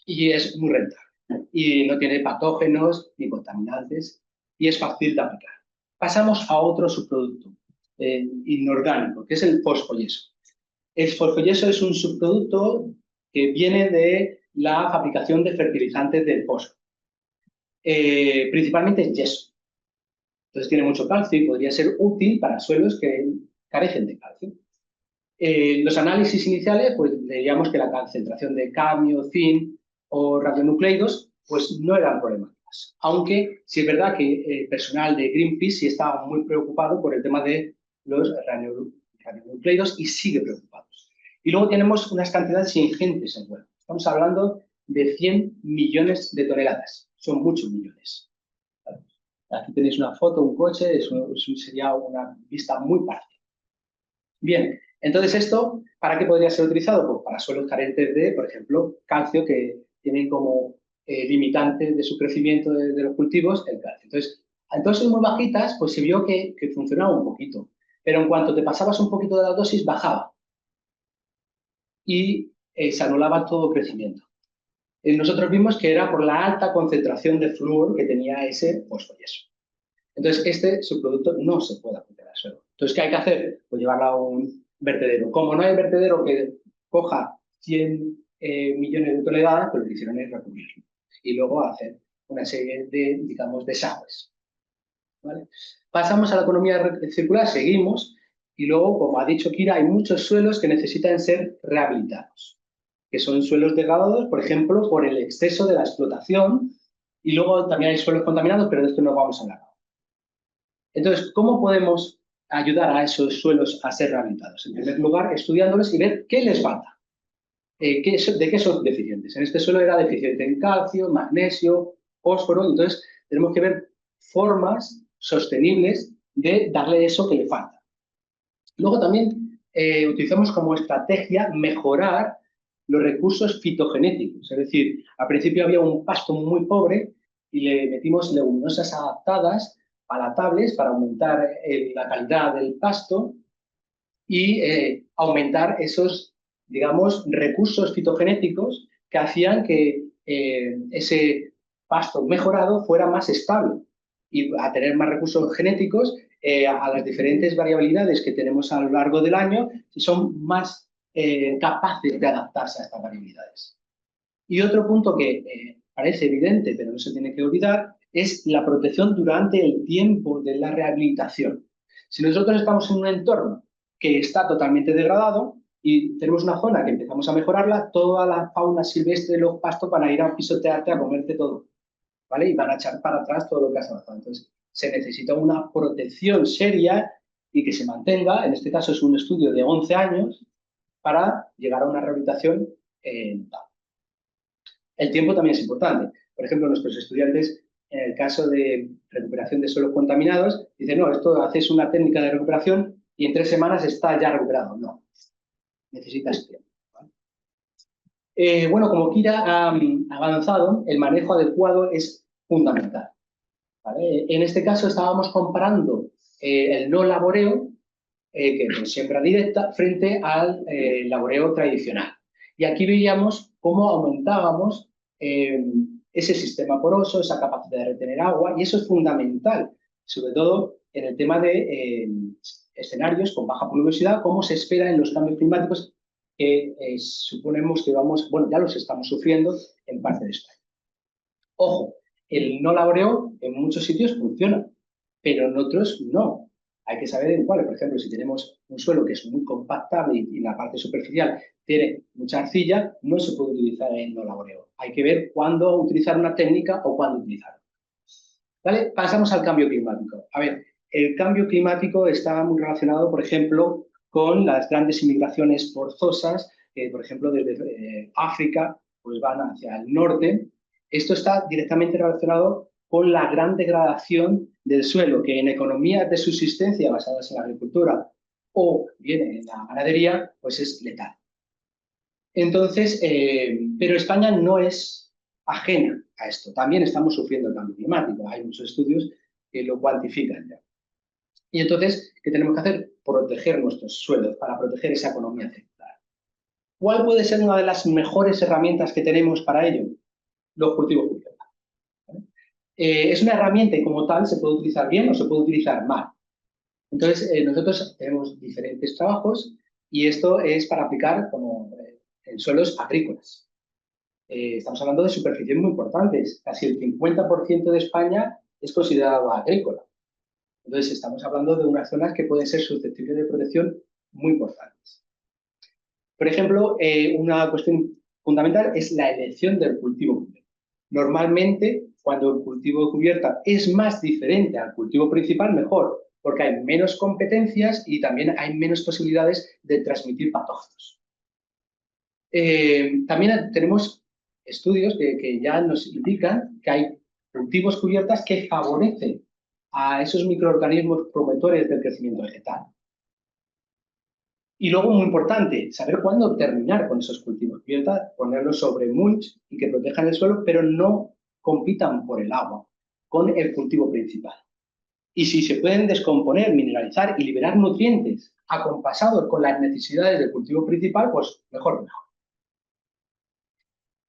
y es muy rentable. Y no tiene patógenos ni contaminantes y es fácil de aplicar. Pasamos a otro subproducto inorgánico, que es el fosfoyeso. El fosfoyeso es un subproducto que viene de la fabricación de fertilizantes del fósforo. Principalmente es yeso. Entonces tiene mucho calcio y podría ser útil para suelos que carecen de calcio. Los análisis iniciales, pues veíamos que la concentración de cadmio, zinc o radionucleidos, pues no eran problemáticas. Aunque sí es verdad que el personal de Greenpeace sí estaba muy preocupado por el tema de los radionucleidos y sigue preocupados. Y luego tenemos unas cantidades ingentes en vuelo. Estamos hablando de 100 millones de toneladas. Son muchos millones. ¿Vale? Aquí tenéis una foto, un coche, eso sería una vista muy fácil. Bien, entonces esto, ¿para qué podría ser utilizado? Pues para suelos carentes de, por ejemplo, calcio, que tienen como limitante de su crecimiento de los cultivos el calcio. Entonces, en dosis muy bajitas, pues se vio que funcionaba un poquito, pero en cuanto te pasabas un poquito de la dosis, bajaba y se anulaba todo crecimiento. Nosotros vimos que era por la alta concentración de flúor que tenía ese fosfoyeso. Entonces, este subproducto no se puede aplicar al suelo. Entonces, ¿qué hay que hacer? Pues llevarlo a un vertedero. Como no hay vertedero que coja 100 millones de toneladas, pues lo que hicieron es recubrirlo. Y luego hacer una serie de, digamos, desagües. ¿Vale? Pasamos a la economía circular, seguimos, y luego, como ha dicho Kira, hay muchos suelos que necesitan ser rehabilitados, que son suelos degradados, por ejemplo, por el exceso de la explotación, y luego también hay suelos contaminados, pero de esto no vamos a hablar. Entonces, ¿cómo podemos ayudar a esos suelos a ser rehabilitados? En primer lugar, estudiándolos y ver qué les falta, de qué son deficientes. En este suelo era deficiente en calcio, magnesio, fósforo, entonces tenemos que ver formas sostenibles de darle eso que le falta. Luego también utilizamos como estrategia mejorar los recursos fitogenéticos, es decir, al principio había un pasto muy pobre y le metimos leguminosas adaptadas, palatables, para aumentar la calidad del pasto y aumentar esos, digamos, recursos fitogenéticos que hacían que ese pasto mejorado fuera más estable y a tener más recursos genéticos a las diferentes variabilidades que tenemos a lo largo del año, son más capaces de adaptarse a estas variabilidades. Y otro punto que parece evidente, pero no se tiene que olvidar, es la protección durante el tiempo de la rehabilitación. Si nosotros estamos en un entorno que está totalmente degradado y tenemos una zona que empezamos a mejorarla, toda la fauna silvestre de los pastos van a ir a pisotearte, a comerte todo, ¿vale? Y van a echar para atrás todo lo que has avanzado. Entonces, se necesita una protección seria y que se mantenga, en este caso es un estudio de 11 años, para llegar a una rehabilitación notable. El tiempo también es importante. Por ejemplo, nuestros estudiantes, en el caso de recuperación de suelos contaminados, dicen, no, esto haces una técnica de recuperación y en 3 semanas está ya recuperado. No, necesitas tiempo. ¿Vale? Bueno, como Kira ha avanzado, el manejo adecuado es fundamental. ¿Vale? En este caso estábamos comparando el no laboreo, que es siembra directa, frente al laboreo tradicional. Y aquí veíamos cómo aumentábamos ese sistema poroso, esa capacidad de retener agua, y eso es fundamental, sobre todo en el tema de escenarios con baja pluviosidad, como se espera en los cambios climáticos que suponemos que vamos, bueno, ya los estamos sufriendo en parte de España. Ojo, el no laboreo en muchos sitios funciona, pero en otros no. Hay que saber en cuáles. Por ejemplo, si tenemos un suelo que es muy compactable y la parte superficial tiene mucha arcilla, no se puede utilizar el no laboreo. Hay que ver cuándo utilizar una técnica o cuándo utilizarla. ¿Vale? Pasamos al cambio climático. A ver, el cambio climático está muy relacionado, por ejemplo, con las grandes inmigraciones forzosas, que, por ejemplo, desde África pues van hacia el norte. Esto está directamente relacionado con la gran degradación del suelo, que en economías de subsistencia basadas en la agricultura o bien en la ganadería, pues es letal. Entonces, pero España no es ajena a esto. También estamos sufriendo el cambio climático. Hay muchos estudios que lo cuantifican ya. Y entonces, ¿qué tenemos que hacer? Proteger nuestros suelos para proteger esa economía circular. ¿Cuál puede ser una de las mejores herramientas que tenemos para ello? Los cultivos cubierta. Es una herramienta y como tal se puede utilizar bien o se puede utilizar mal. Entonces, nosotros tenemos diferentes trabajos y esto es para aplicar en suelos agrícolas. Estamos hablando de superficies muy importantes. Casi el 50% de España es considerado agrícola. Entonces, estamos hablando de unas zonas que pueden ser susceptibles de protección muy importantes. Por ejemplo, una cuestión fundamental es la elección del cultivo cubierta. Normalmente, cuando el cultivo de cubierta es más diferente al cultivo principal, mejor, porque hay menos competencias y también hay menos posibilidades de transmitir patógenos. También tenemos estudios que ya nos indican que hay cultivos cubiertas que favorecen a esos microorganismos promotores del crecimiento vegetal. Y luego, muy importante, saber cuándo terminar con esos cultivos cubiertas, ponerlos sobre mulch y que protejan el suelo, pero no compitan por el agua con el cultivo principal. Y si se pueden descomponer, mineralizar y liberar nutrientes acompasados con las necesidades del cultivo principal, pues mejor.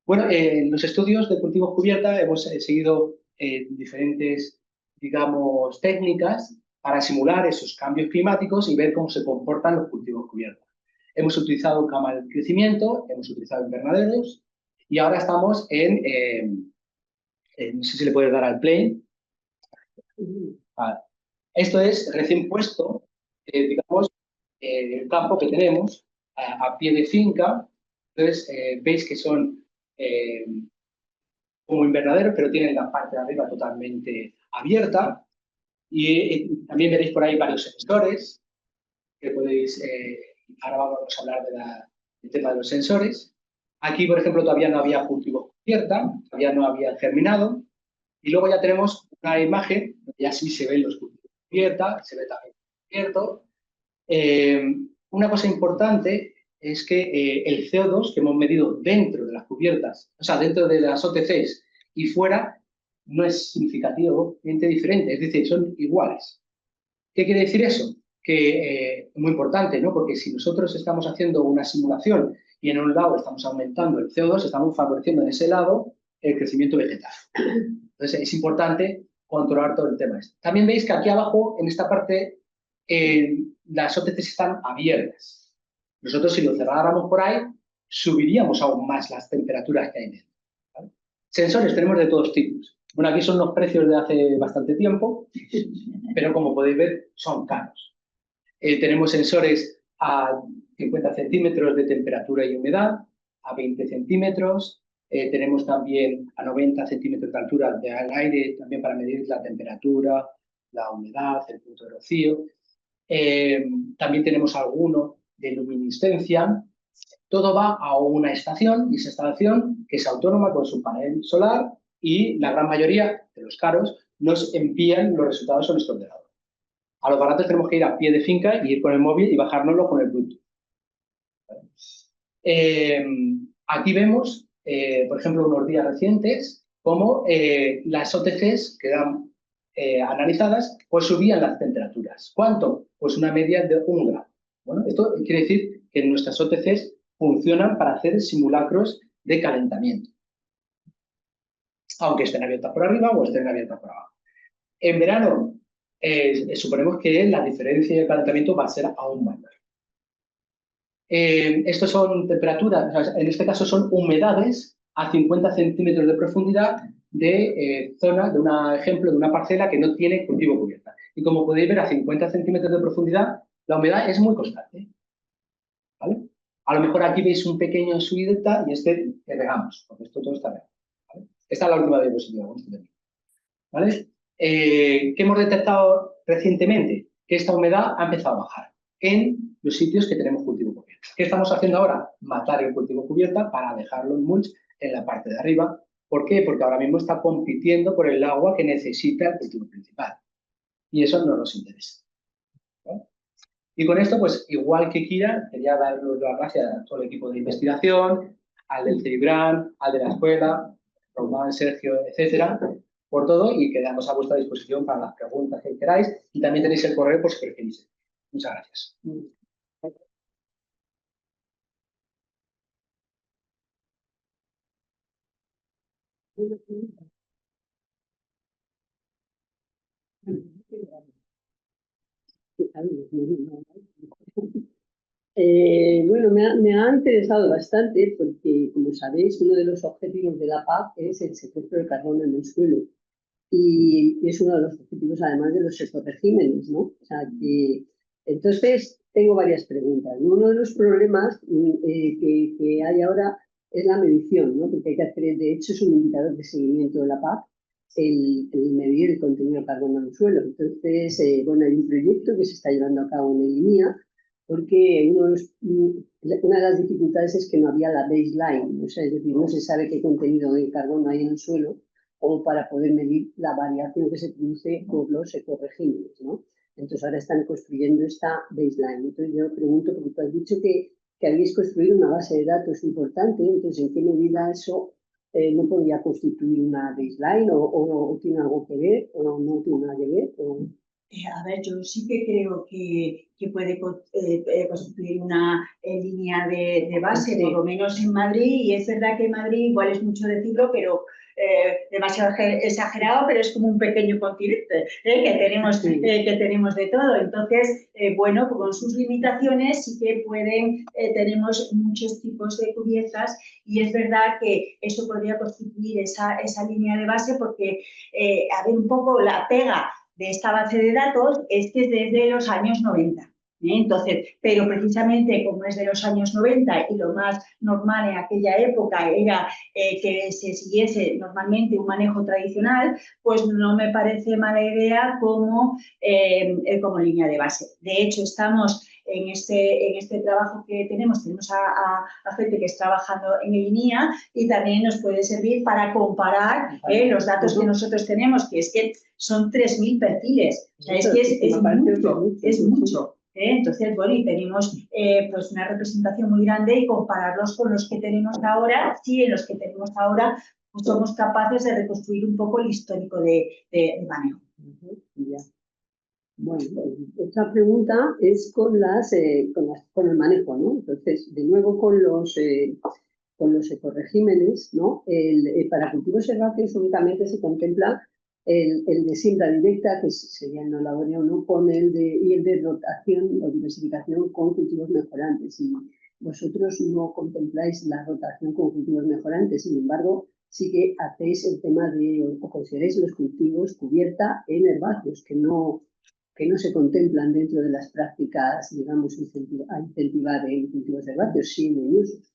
Bueno, en los estudios de cultivos cubierta hemos seguido diferentes, digamos, técnicas para simular esos cambios climáticos y ver cómo se comportan los cultivos cubierta. Hemos utilizado cámaras de crecimiento, hemos utilizado invernaderos y ahora estamos no sé si le puedes dar al play. Esto es recién puesto, digamos, el campo que tenemos a pie de finca. Entonces, veis que son como invernaderos, pero tienen la parte de arriba totalmente abierta. Y también veréis por ahí varios sensores que podéis, ahora vamos a hablar del tema de los sensores. Aquí, por ejemplo, todavía no había cultivo cubierta, todavía no había germinado. Y luego ya tenemos una imagen donde ya sí se ven los cultivos cubierta, se ve también cubierto. Una cosa importante es que el CO2 que hemos medido dentro de las cubiertas, o sea, dentro de las OTCs y fuera, no es significativamente diferente, es decir, son iguales. ¿Qué quiere decir eso? Que es muy importante, ¿no? Porque si nosotros estamos haciendo una simulación y en un lado estamos aumentando el CO2, estamos favoreciendo en ese lado el crecimiento vegetal. Entonces, es importante controlar todo el tema. También veis que aquí abajo, en esta parte, las OTCs están abiertas. Nosotros, si lo cerráramos por ahí, subiríamos aún más las temperaturas que hay dentro. ¿Vale? Sensores tenemos de todos tipos. Bueno, aquí son los precios de hace bastante tiempo, pero como podéis ver, son caros. Tenemos sensores a 50 centímetros de temperatura y humedad, a 20 centímetros. Tenemos también a 90 centímetros de altura del aire, también para medir la temperatura, la humedad, el punto de rocío. También tenemos alguno de luminiscencia. Todo va a una estación, y esa estación, que es autónoma con su panel solar, y la gran mayoría de los caros nos envían los resultados a nuestro ordenador. A los baratos tenemos que ir a pie de finca y ir con el móvil y bajárnoslo con el Bluetooth. Aquí vemos, por ejemplo, unos días recientes, cómo las OTCs que dan analizadas, pues subían las temperaturas. ¿Cuánto? Pues una media de 1 grado. Bueno, esto quiere decir que nuestras OTCs funcionan para hacer simulacros de calentamiento, aunque estén abiertas por arriba o estén abiertas por abajo. En verano, suponemos que la diferencia de calentamiento va a ser aún mayor. Estos son temperaturas, o sea, en este caso son humedades a 50 centímetros de profundidad de zona, de un ejemplo de una parcela que no tiene cultivo cubierta. Y como podéis ver, a 50 centímetros de profundidad, la humedad es muy constante. ¿Vale? A lo mejor aquí veis un pequeño subideta y que regamos, porque esto todo está regado. ¿Vale? Esta es la última diapositiva. ¿Vale? ¿Qué hemos detectado recientemente? Que esta humedad ha empezado a bajar en los sitios que tenemos cultivo cubierta. ¿Qué estamos haciendo ahora? Matar el cultivo cubierta para dejarlo en mulch en la parte de arriba. ¿Por qué? Porque ahora mismo está compitiendo por el agua que necesita el cultivo principal. Y eso no nos interesa. ¿Vale? Y con esto, pues igual que Kira, quería dar las gracias a todo el equipo de investigación, al del CEIBRAN, al de la escuela, Román, Sergio, etcétera, por todo, y quedamos a vuestra disposición para las preguntas que queráis, y también tenéis el correo por si preferís. Muchas gracias. Bueno, me ha interesado bastante porque, como sabéis, uno de los objetivos de la PAC es el secuestro de carbono en el suelo. Y es uno de los objetivos, además, de los ecoregímenes, ¿no? O sea, entonces, tengo varias preguntas. Uno de los problemas que hay ahora es la medición, ¿no? Porque hay que hacer, de hecho, es un indicador de seguimiento de la PAC, el medir el contenido de carbono en el suelo. Entonces, bueno, hay un proyecto que se está llevando a cabo en el INIA, porque una de las dificultades es que no había la baseline, o sea, es decir, no se sabe qué contenido de carbono hay en el suelo, como para poder medir la variación que se produce por los ecoregímenes, ¿no? Entonces ahora están construyendo esta baseline. Entonces yo pregunto, porque tú has dicho que habéis construido una base de datos importante, entonces ¿en qué medida eso no podría constituir una baseline o tiene algo que ver o no tiene nada que ver? A ver, yo sí que creo que puede constituir una línea de base, Sí. por lo menos en Madrid, y es verdad que en Madrid igual es mucho decirlo, pero demasiado exagerado, pero es como un pequeño continente que tenemos de todo. Entonces, bueno, con sus limitaciones sí que tenemos muchos tipos de cubiertas, y es verdad que eso podría constituir esa línea de base, porque, a ver, un poco la pega de esta base de datos es que es desde los años 90. Entonces, pero precisamente como es de los años 90 y lo más normal en aquella época era que se siguiese normalmente un manejo tradicional, pues no me parece mala idea como línea de base. De hecho, estamos en este trabajo que tenemos a gente que está trabajando en el INIA, y también nos puede servir para comparar los datos que nosotros tenemos, que es que son 3.000 perfiles. O sea, es que es mucho. Entonces, bueno, y tenemos pues una representación muy grande, y compararlos con los que tenemos ahora, sí, en los que tenemos ahora pues somos capaces de reconstruir un poco el histórico de manejo. Bueno, otra pregunta es con el manejo, ¿no? Entonces, de nuevo con los ecoregímenes, ¿no? Para cultivos herbáceos únicamente se contempla el de siembra directa, que sería el no laboreo, ¿no? Y el de rotación o diversificación con cultivos mejorantes. Y vosotros no contempláis la rotación con cultivos mejorantes, sin embargo, sí que hacéis el tema o consideráis los cultivos cubierta en herbáceos, que no se contemplan dentro de las prácticas, digamos, a incentivar en cultivos herbáceos, sí en usos.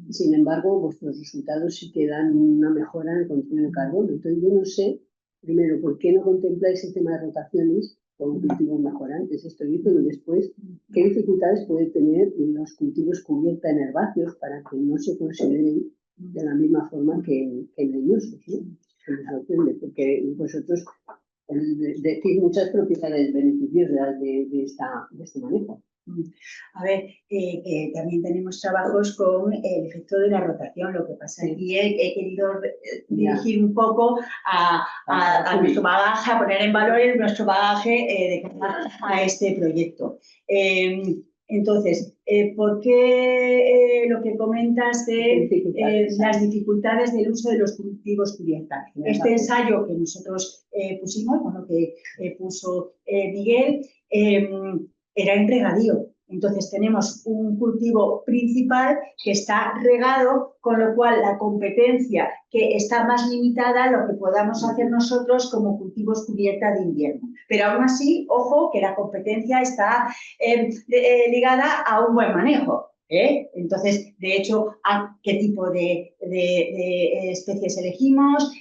Sin embargo, vuestros resultados sí que dan una mejora en el contenido de carbono. Entonces, yo no sé, primero, ¿por qué no contempláis el tema de rotaciones con cultivos mejorantes? Esto dice, y después, ¿qué dificultades puede tener los cultivos cubierta en herbáceos para que no se consideren de la misma forma que en leñosos, ¿no? Porque vosotros decir muchas propiedades beneficiosas de este manejo. A ver, también tenemos trabajos con el efecto de la rotación. Lo que pasa aquí he querido dirigir un poco a nuestro bagaje, a poner en valor nuestro bagaje de cara a este proyecto. Entonces, ¿por qué lo que comentas de las dificultades del uso de los cultivos cubierta? Este ensayo que nosotros pusimos, bueno, que puso Miguel, era en regadío. Entonces tenemos un cultivo principal que está regado, con lo cual la competencia que está más limitada a lo que podamos hacer nosotros como cultivos cubierta de invierno. Pero aún así, ojo, que la competencia está ligada a un buen manejo. Entonces, de hecho, ¿a qué tipo de especies elegimos?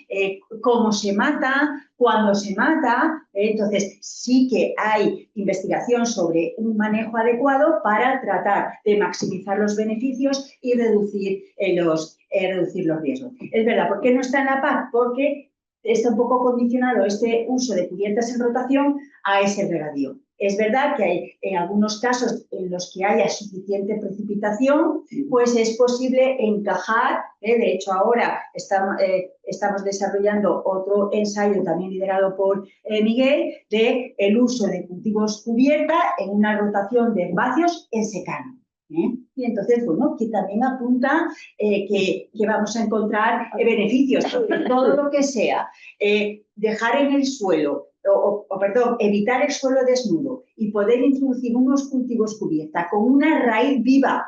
¿Cómo se mata? ¿Cuándo se mata? Entonces, sí que hay investigación sobre un manejo adecuado para tratar de maximizar los beneficios y reducir los riesgos. Es verdad, ¿por qué no está en la PAC? Porque está un poco condicionado este uso de cubiertas en rotación a ese regadío. Es verdad que hay en algunos casos en los que haya suficiente precipitación, pues es posible encajar, de hecho ahora estamos desarrollando otro ensayo también liderado por Miguel, de el uso de cultivos cubierta en una rotación de herbáceos en secano. Y entonces, bueno, que también apunta que vamos a encontrar beneficios, porque todo lo que sea dejar en el suelo, perdón, evitar el suelo desnudo y poder introducir unos cultivos cubierta con una raíz viva,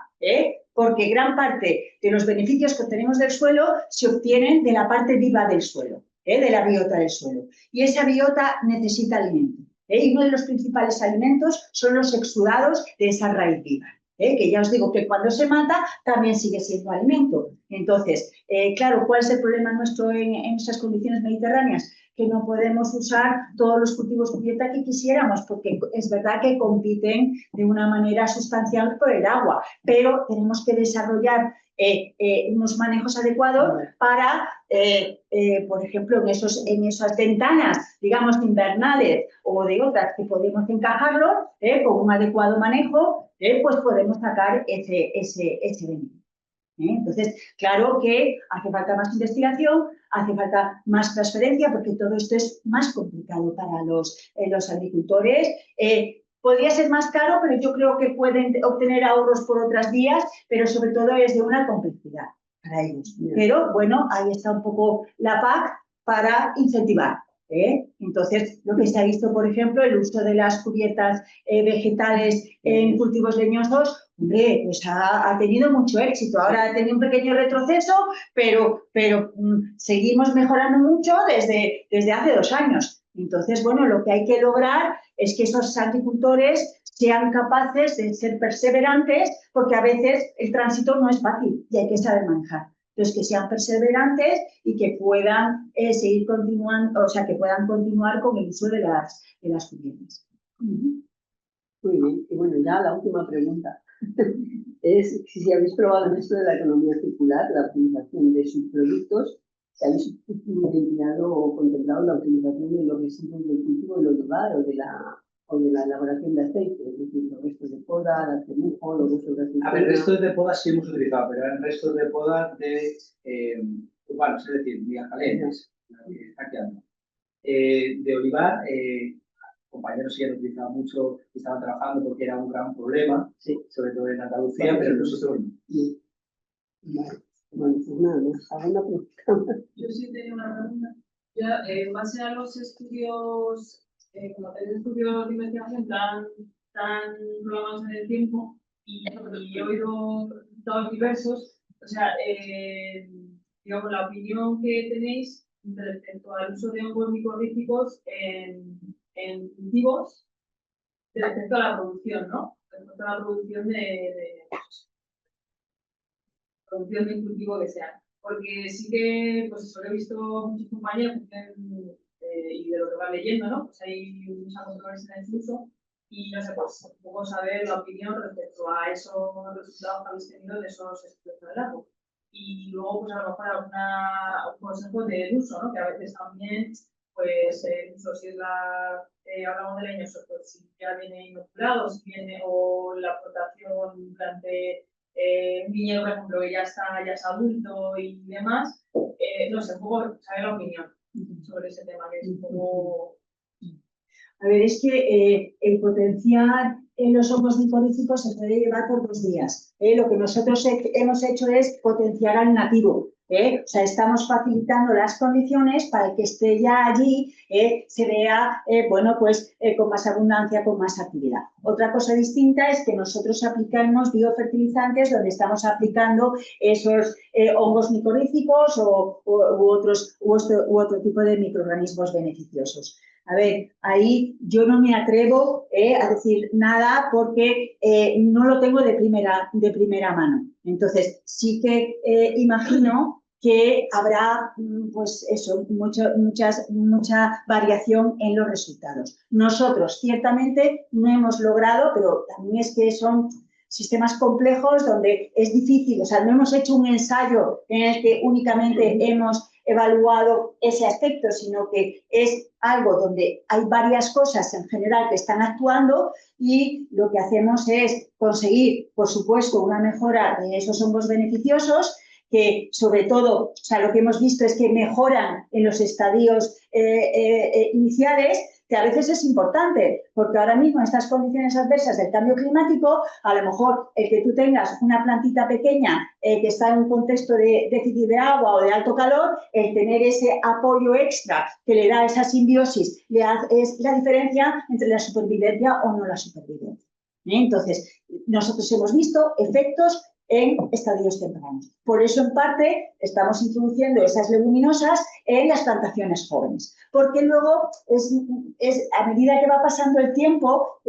porque gran parte de los beneficios que obtenemos del suelo se obtienen de la parte viva del suelo, de la biota del suelo. Y esa biota necesita alimento. Y uno de los principales alimentos son los exudados de esa raíz viva. Que ya os digo que cuando se mata también sigue siendo alimento. Entonces, claro, ¿cuál es el problema nuestro en esas condiciones mediterráneas? Que no podemos usar todos los cultivos cubierta que quisiéramos, porque es verdad que compiten de una manera sustancial por el agua, pero tenemos que desarrollar unos manejos adecuados para, por ejemplo, en esas ventanas, digamos, invernales o de otras que podemos encajarlo, con un adecuado manejo, pues podemos sacar ese beneficio. Entonces, claro que hace falta más investigación, hace falta más transferencia, porque todo esto es más complicado para los agricultores. Podría ser más caro, pero yo creo que pueden obtener ahorros por otras vías, pero sobre todo es de una complejidad para ellos. Pero bueno, ahí está un poco la PAC para incentivar. Entonces, lo que se ha visto, por ejemplo, el uso de las cubiertas vegetales en cultivos leñosos, hombre, pues ha tenido mucho éxito. Ahora ha tenido un pequeño retroceso, pero seguimos mejorando mucho desde hace 2 años. Entonces, bueno, lo que hay que lograr es que esos agricultores sean capaces de ser perseverantes, porque a veces el tránsito no es fácil y hay que saber manejar. Entonces, que sean perseverantes y que puedan seguir continuando, o sea, que puedan continuar con el uso de las cubiertas. Muy bien. Y bueno, ya la última pregunta es si habéis probado en esto de la economía circular, la optimización de sus productos, si habéis empleado o contemplado la utilización de los residuos del cultivo del olivar o de la elaboración de aceite, es decir, los restos de poda, el acemujo, los restos de aceite. A ver, restos de poda sí hemos utilizado, pero eran restos de poda urbanos, es decir, migajalenes, que está quedando. De olivar, compañeros sí han utilizado mucho y estaban trabajando porque era un gran problema, sí, sobre todo en Andalucía, vale, pero nosotros no. Vale. Bueno, pues nada más. ¿Alguna pregunta? Yo sí tenía una pregunta. Ya, en base a los estudios, como tenéis estudios de investigación tan programados en el tiempo y he oído resultados diversos, o sea, digamos, la opinión que tenéis respecto al uso de hongos micorrízicos en cultivos respecto a la producción, ¿no? Respecto a la producción producción de un cultivo que sea. Porque sí que, pues eso, he visto muchos compañeros y de lo que van leyendo, ¿no? Pues hay mucha controversia en el uso y no sé, pues un poco saber la opinión respecto a esos resultados que habéis tenido de esos estudios de lago. Y luego, pues a lo mejor un consejo del uso, ¿no? Que a veces también, pues el uso, si es hablamos de leñoso, pues si ya viene inoculado, si viene, o la flotación durante un viñedo, por ejemplo, que ya es adulto y demás, no sé, un poco saber la opinión sobre ese tema, que es un poco... A ver, es que el potenciar los hongos micorrízicos se puede llevar por 2 vías. Lo que nosotros hemos hecho es potenciar al nativo. O sea, estamos facilitando las condiciones para que esté ya allí, se vea, bueno, pues con más abundancia, con más actividad. Otra cosa distinta es que nosotros aplicamos biofertilizantes donde estamos aplicando esos hongos micorrízicos u otro tipo de microorganismos beneficiosos. A ver, ahí yo no me atrevo a decir nada porque no lo tengo de primera mano. Entonces, sí que imagino que habrá, pues eso, mucha variación en los resultados. Nosotros, ciertamente, no hemos logrado, pero también es que son sistemas complejos donde es difícil, o sea, no hemos hecho un ensayo en el que únicamente hemos evaluado ese aspecto, sino que es algo donde hay varias cosas en general que están actuando y lo que hacemos es conseguir, por supuesto, una mejora de esos hongos beneficiosos que sobre todo, o sea, lo que hemos visto es que mejoran en los estadios iniciales, que a veces es importante, porque ahora mismo en estas condiciones adversas del cambio climático, a lo mejor el que tú tengas una plantita pequeña que está en un contexto de déficit de agua o de alto calor, el tener ese apoyo extra que le da esa simbiosis es la diferencia entre la supervivencia o no la supervivencia. Entonces, nosotros hemos visto efectos en estadios tempranos. Por eso, en parte, estamos introduciendo esas leguminosas en las plantaciones jóvenes, porque luego, a medida que va pasando el tiempo,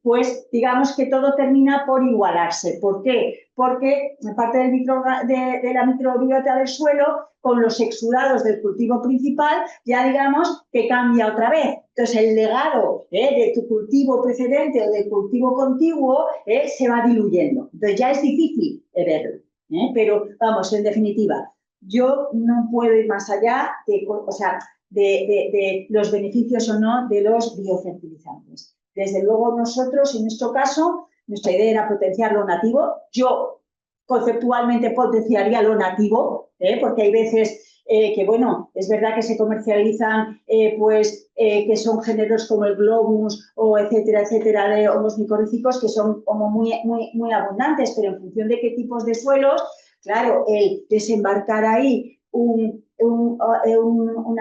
pues digamos que todo termina por igualarse. ¿Por qué? Porque parte de la microbiota del suelo, con los exudados del cultivo principal, ya digamos que cambia otra vez. Entonces, el legado de tu cultivo precedente o del cultivo contiguo se va diluyendo. Entonces, ya es difícil verlo. Pero, vamos, en definitiva, yo no puedo ir más allá de los beneficios o no de los biofertilizantes. Desde luego, nosotros, en nuestro caso, nuestra idea era potenciar lo nativo. Yo conceptualmente potenciaría lo nativo, porque hay veces que, bueno, es verdad que se comercializan, que son géneros como el globus o etcétera, etcétera, de hongos micorrízicos que son como muy abundantes, pero en función de qué tipos de suelos, claro, el desembarcar ahí una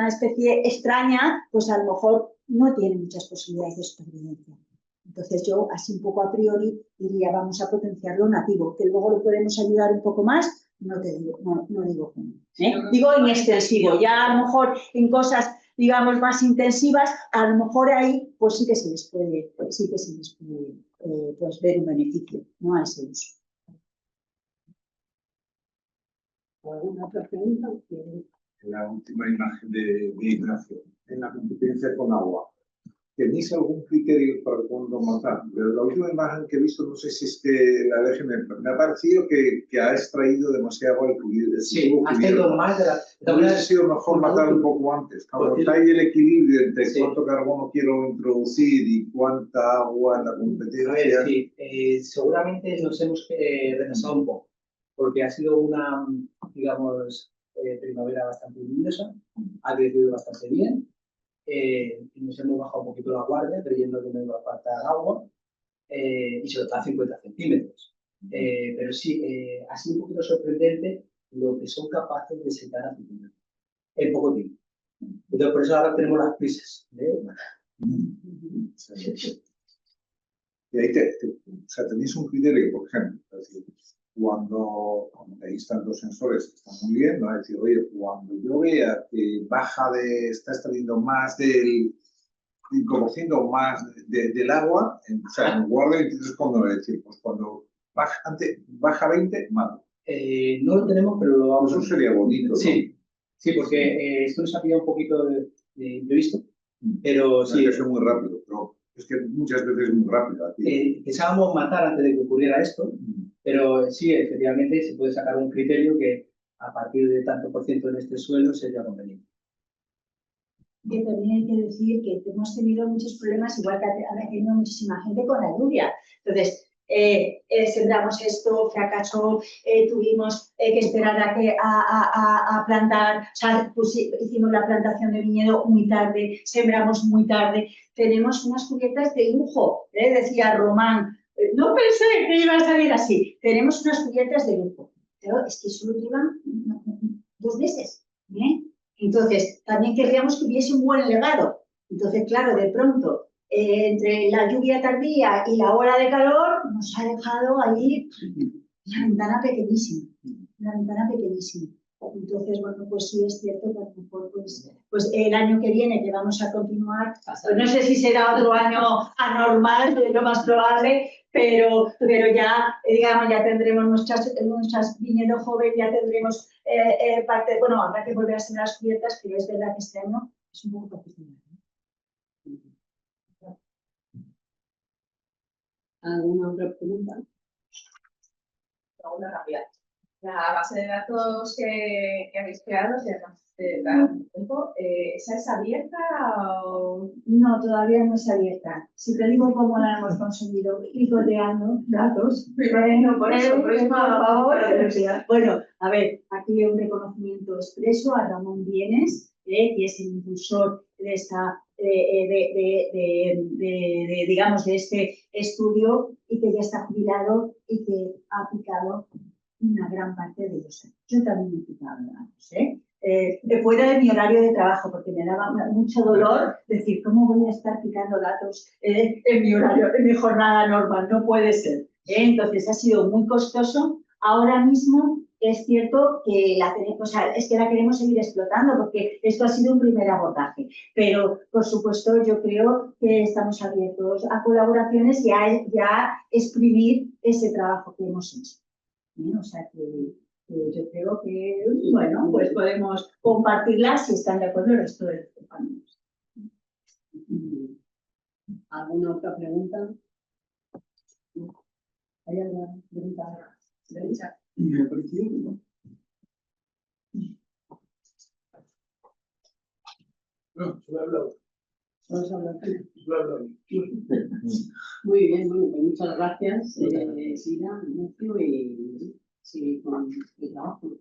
especie extraña, pues a lo mejor no tiene muchas posibilidades de supervivencia. Entonces yo, así un poco a priori, diría, vamos a potenciar lo nativo, que luego lo podemos ayudar un poco más, no digo cómo. Digo en extensivo, ya a lo mejor en cosas, digamos, más intensivas, a lo mejor ahí pues sí que se les puede pues, ver un beneficio, ¿no? A ese uso. ¿Alguna otra pregunta? La última imagen de Ignacio, en la competencia con agua. ¿Tenéis algún criterio para cuándo matar? Pero la última imagen que he visto, no sé si es que la deje, me ha parecido que ha extraído demasiado agua y sí, ha extraído más de la... ¿No hubiese sido mejor matar un poco antes? Cuando está ahí el equilibrio entre cuánto carbono quiero introducir y cuánta agua en la competencia. A ver, sí, seguramente nos hemos retrasado un poco, porque ha sido una, digamos, primavera bastante lluviosa, ha crecido bastante bien. Nos hemos bajado un poquito la guardia, creyendo que no iba a faltar agua, y se lo está a 50 centímetros. Pero sí, ha sido un poquito sorprendente lo que son capaces de secar a 50 en poco tiempo. Entonces, por eso ahora tenemos las prisas. Y ahí tenéis un criterio, por ejemplo, es decir, cuando tenéis tantos sensores que están muy bien, ¿no? Es decir, oye, cuando yo vea que está extrayendo más del 5% más del agua, o sea, en lugar de 23,9, es decir, pues cuando baja 20, mato. No lo tenemos, pero lo vamos a ver. Eso sería bonito, ¿no? Sí, sí, porque esto nos ha pillado un poquito de imprevisto, pero sí. Es que es muy rápido, pero es que muchas veces es muy rápido. Pensábamos matar antes de que ocurriera esto, pero sí, efectivamente se puede sacar un criterio que a partir de tanto por ciento en este suelo sería conveniente. Que también hay que decir que hemos tenido muchos problemas, igual que ha tenido muchísima gente con la lluvia. Entonces, sembramos esto, fracasó, tuvimos que esperar a plantar, o sea, hicimos la plantación de viñedo muy tarde, sembramos muy tarde. Tenemos unas cubiertas de lujo, decía Román, no pensé que iba a salir así. Tenemos unas cubiertas de lujo, pero es que solo llevan 2 meses, Entonces, también querríamos que hubiese un buen legado. Entonces, claro, de pronto, entre la lluvia tardía y la ola de calor, nos ha dejado ahí una ventana pequeñísima. Entonces, bueno, pues sí es cierto que a lo mejor pues el año que viene que vamos a continuar, pues no sé si será otro año anormal, es lo más probable, pero ya, digamos, ya tendremos nuestras viñedo joven, ya tendremos parte, bueno, habrá que volver a hacer las cubiertas, pero es verdad que este año es un poco particular. ¿Alguna otra pregunta? Una rápida. La base de datos que habéis creado, que además te da un tiempo, ¿esa es abierta o...? No, todavía no es abierta. Si te digo cómo la hemos conseguido, picoteando datos. Bueno, por eso, por por favor. favor. Bueno, a ver, aquí hay un reconocimiento expreso a Ramón Vienes, que es el impulsor de esta, digamos, de este estudio y que ya está jubilado y que ha aplicado una gran parte de los años. Yo también he aplicado datos, fuera de mi horario de trabajo, porque me daba mucho dolor decir, ¿cómo voy a estar aplicando datos en mi horario, en mi jornada normal? No puede ser. Entonces ha sido muy costoso. Ahora mismo es cierto que es que la queremos seguir explotando porque esto ha sido un primer abordaje. Pero, por supuesto, yo creo que estamos abiertos a colaboraciones y a exprimir ese trabajo que hemos hecho. O sea que yo creo que, bueno, pues podemos compartirla si están de acuerdo el resto de los compañeros. ¿Alguna otra pregunta? ¿Hay alguna pregunta? ¿Derecha? Me ha parecido, ¿no? No, se lo he hablado. Vamos a hablar. Se lo he hablado. Muy bien, pues muchas gracias, Sira, Ignacio, y sí, con el trabajo.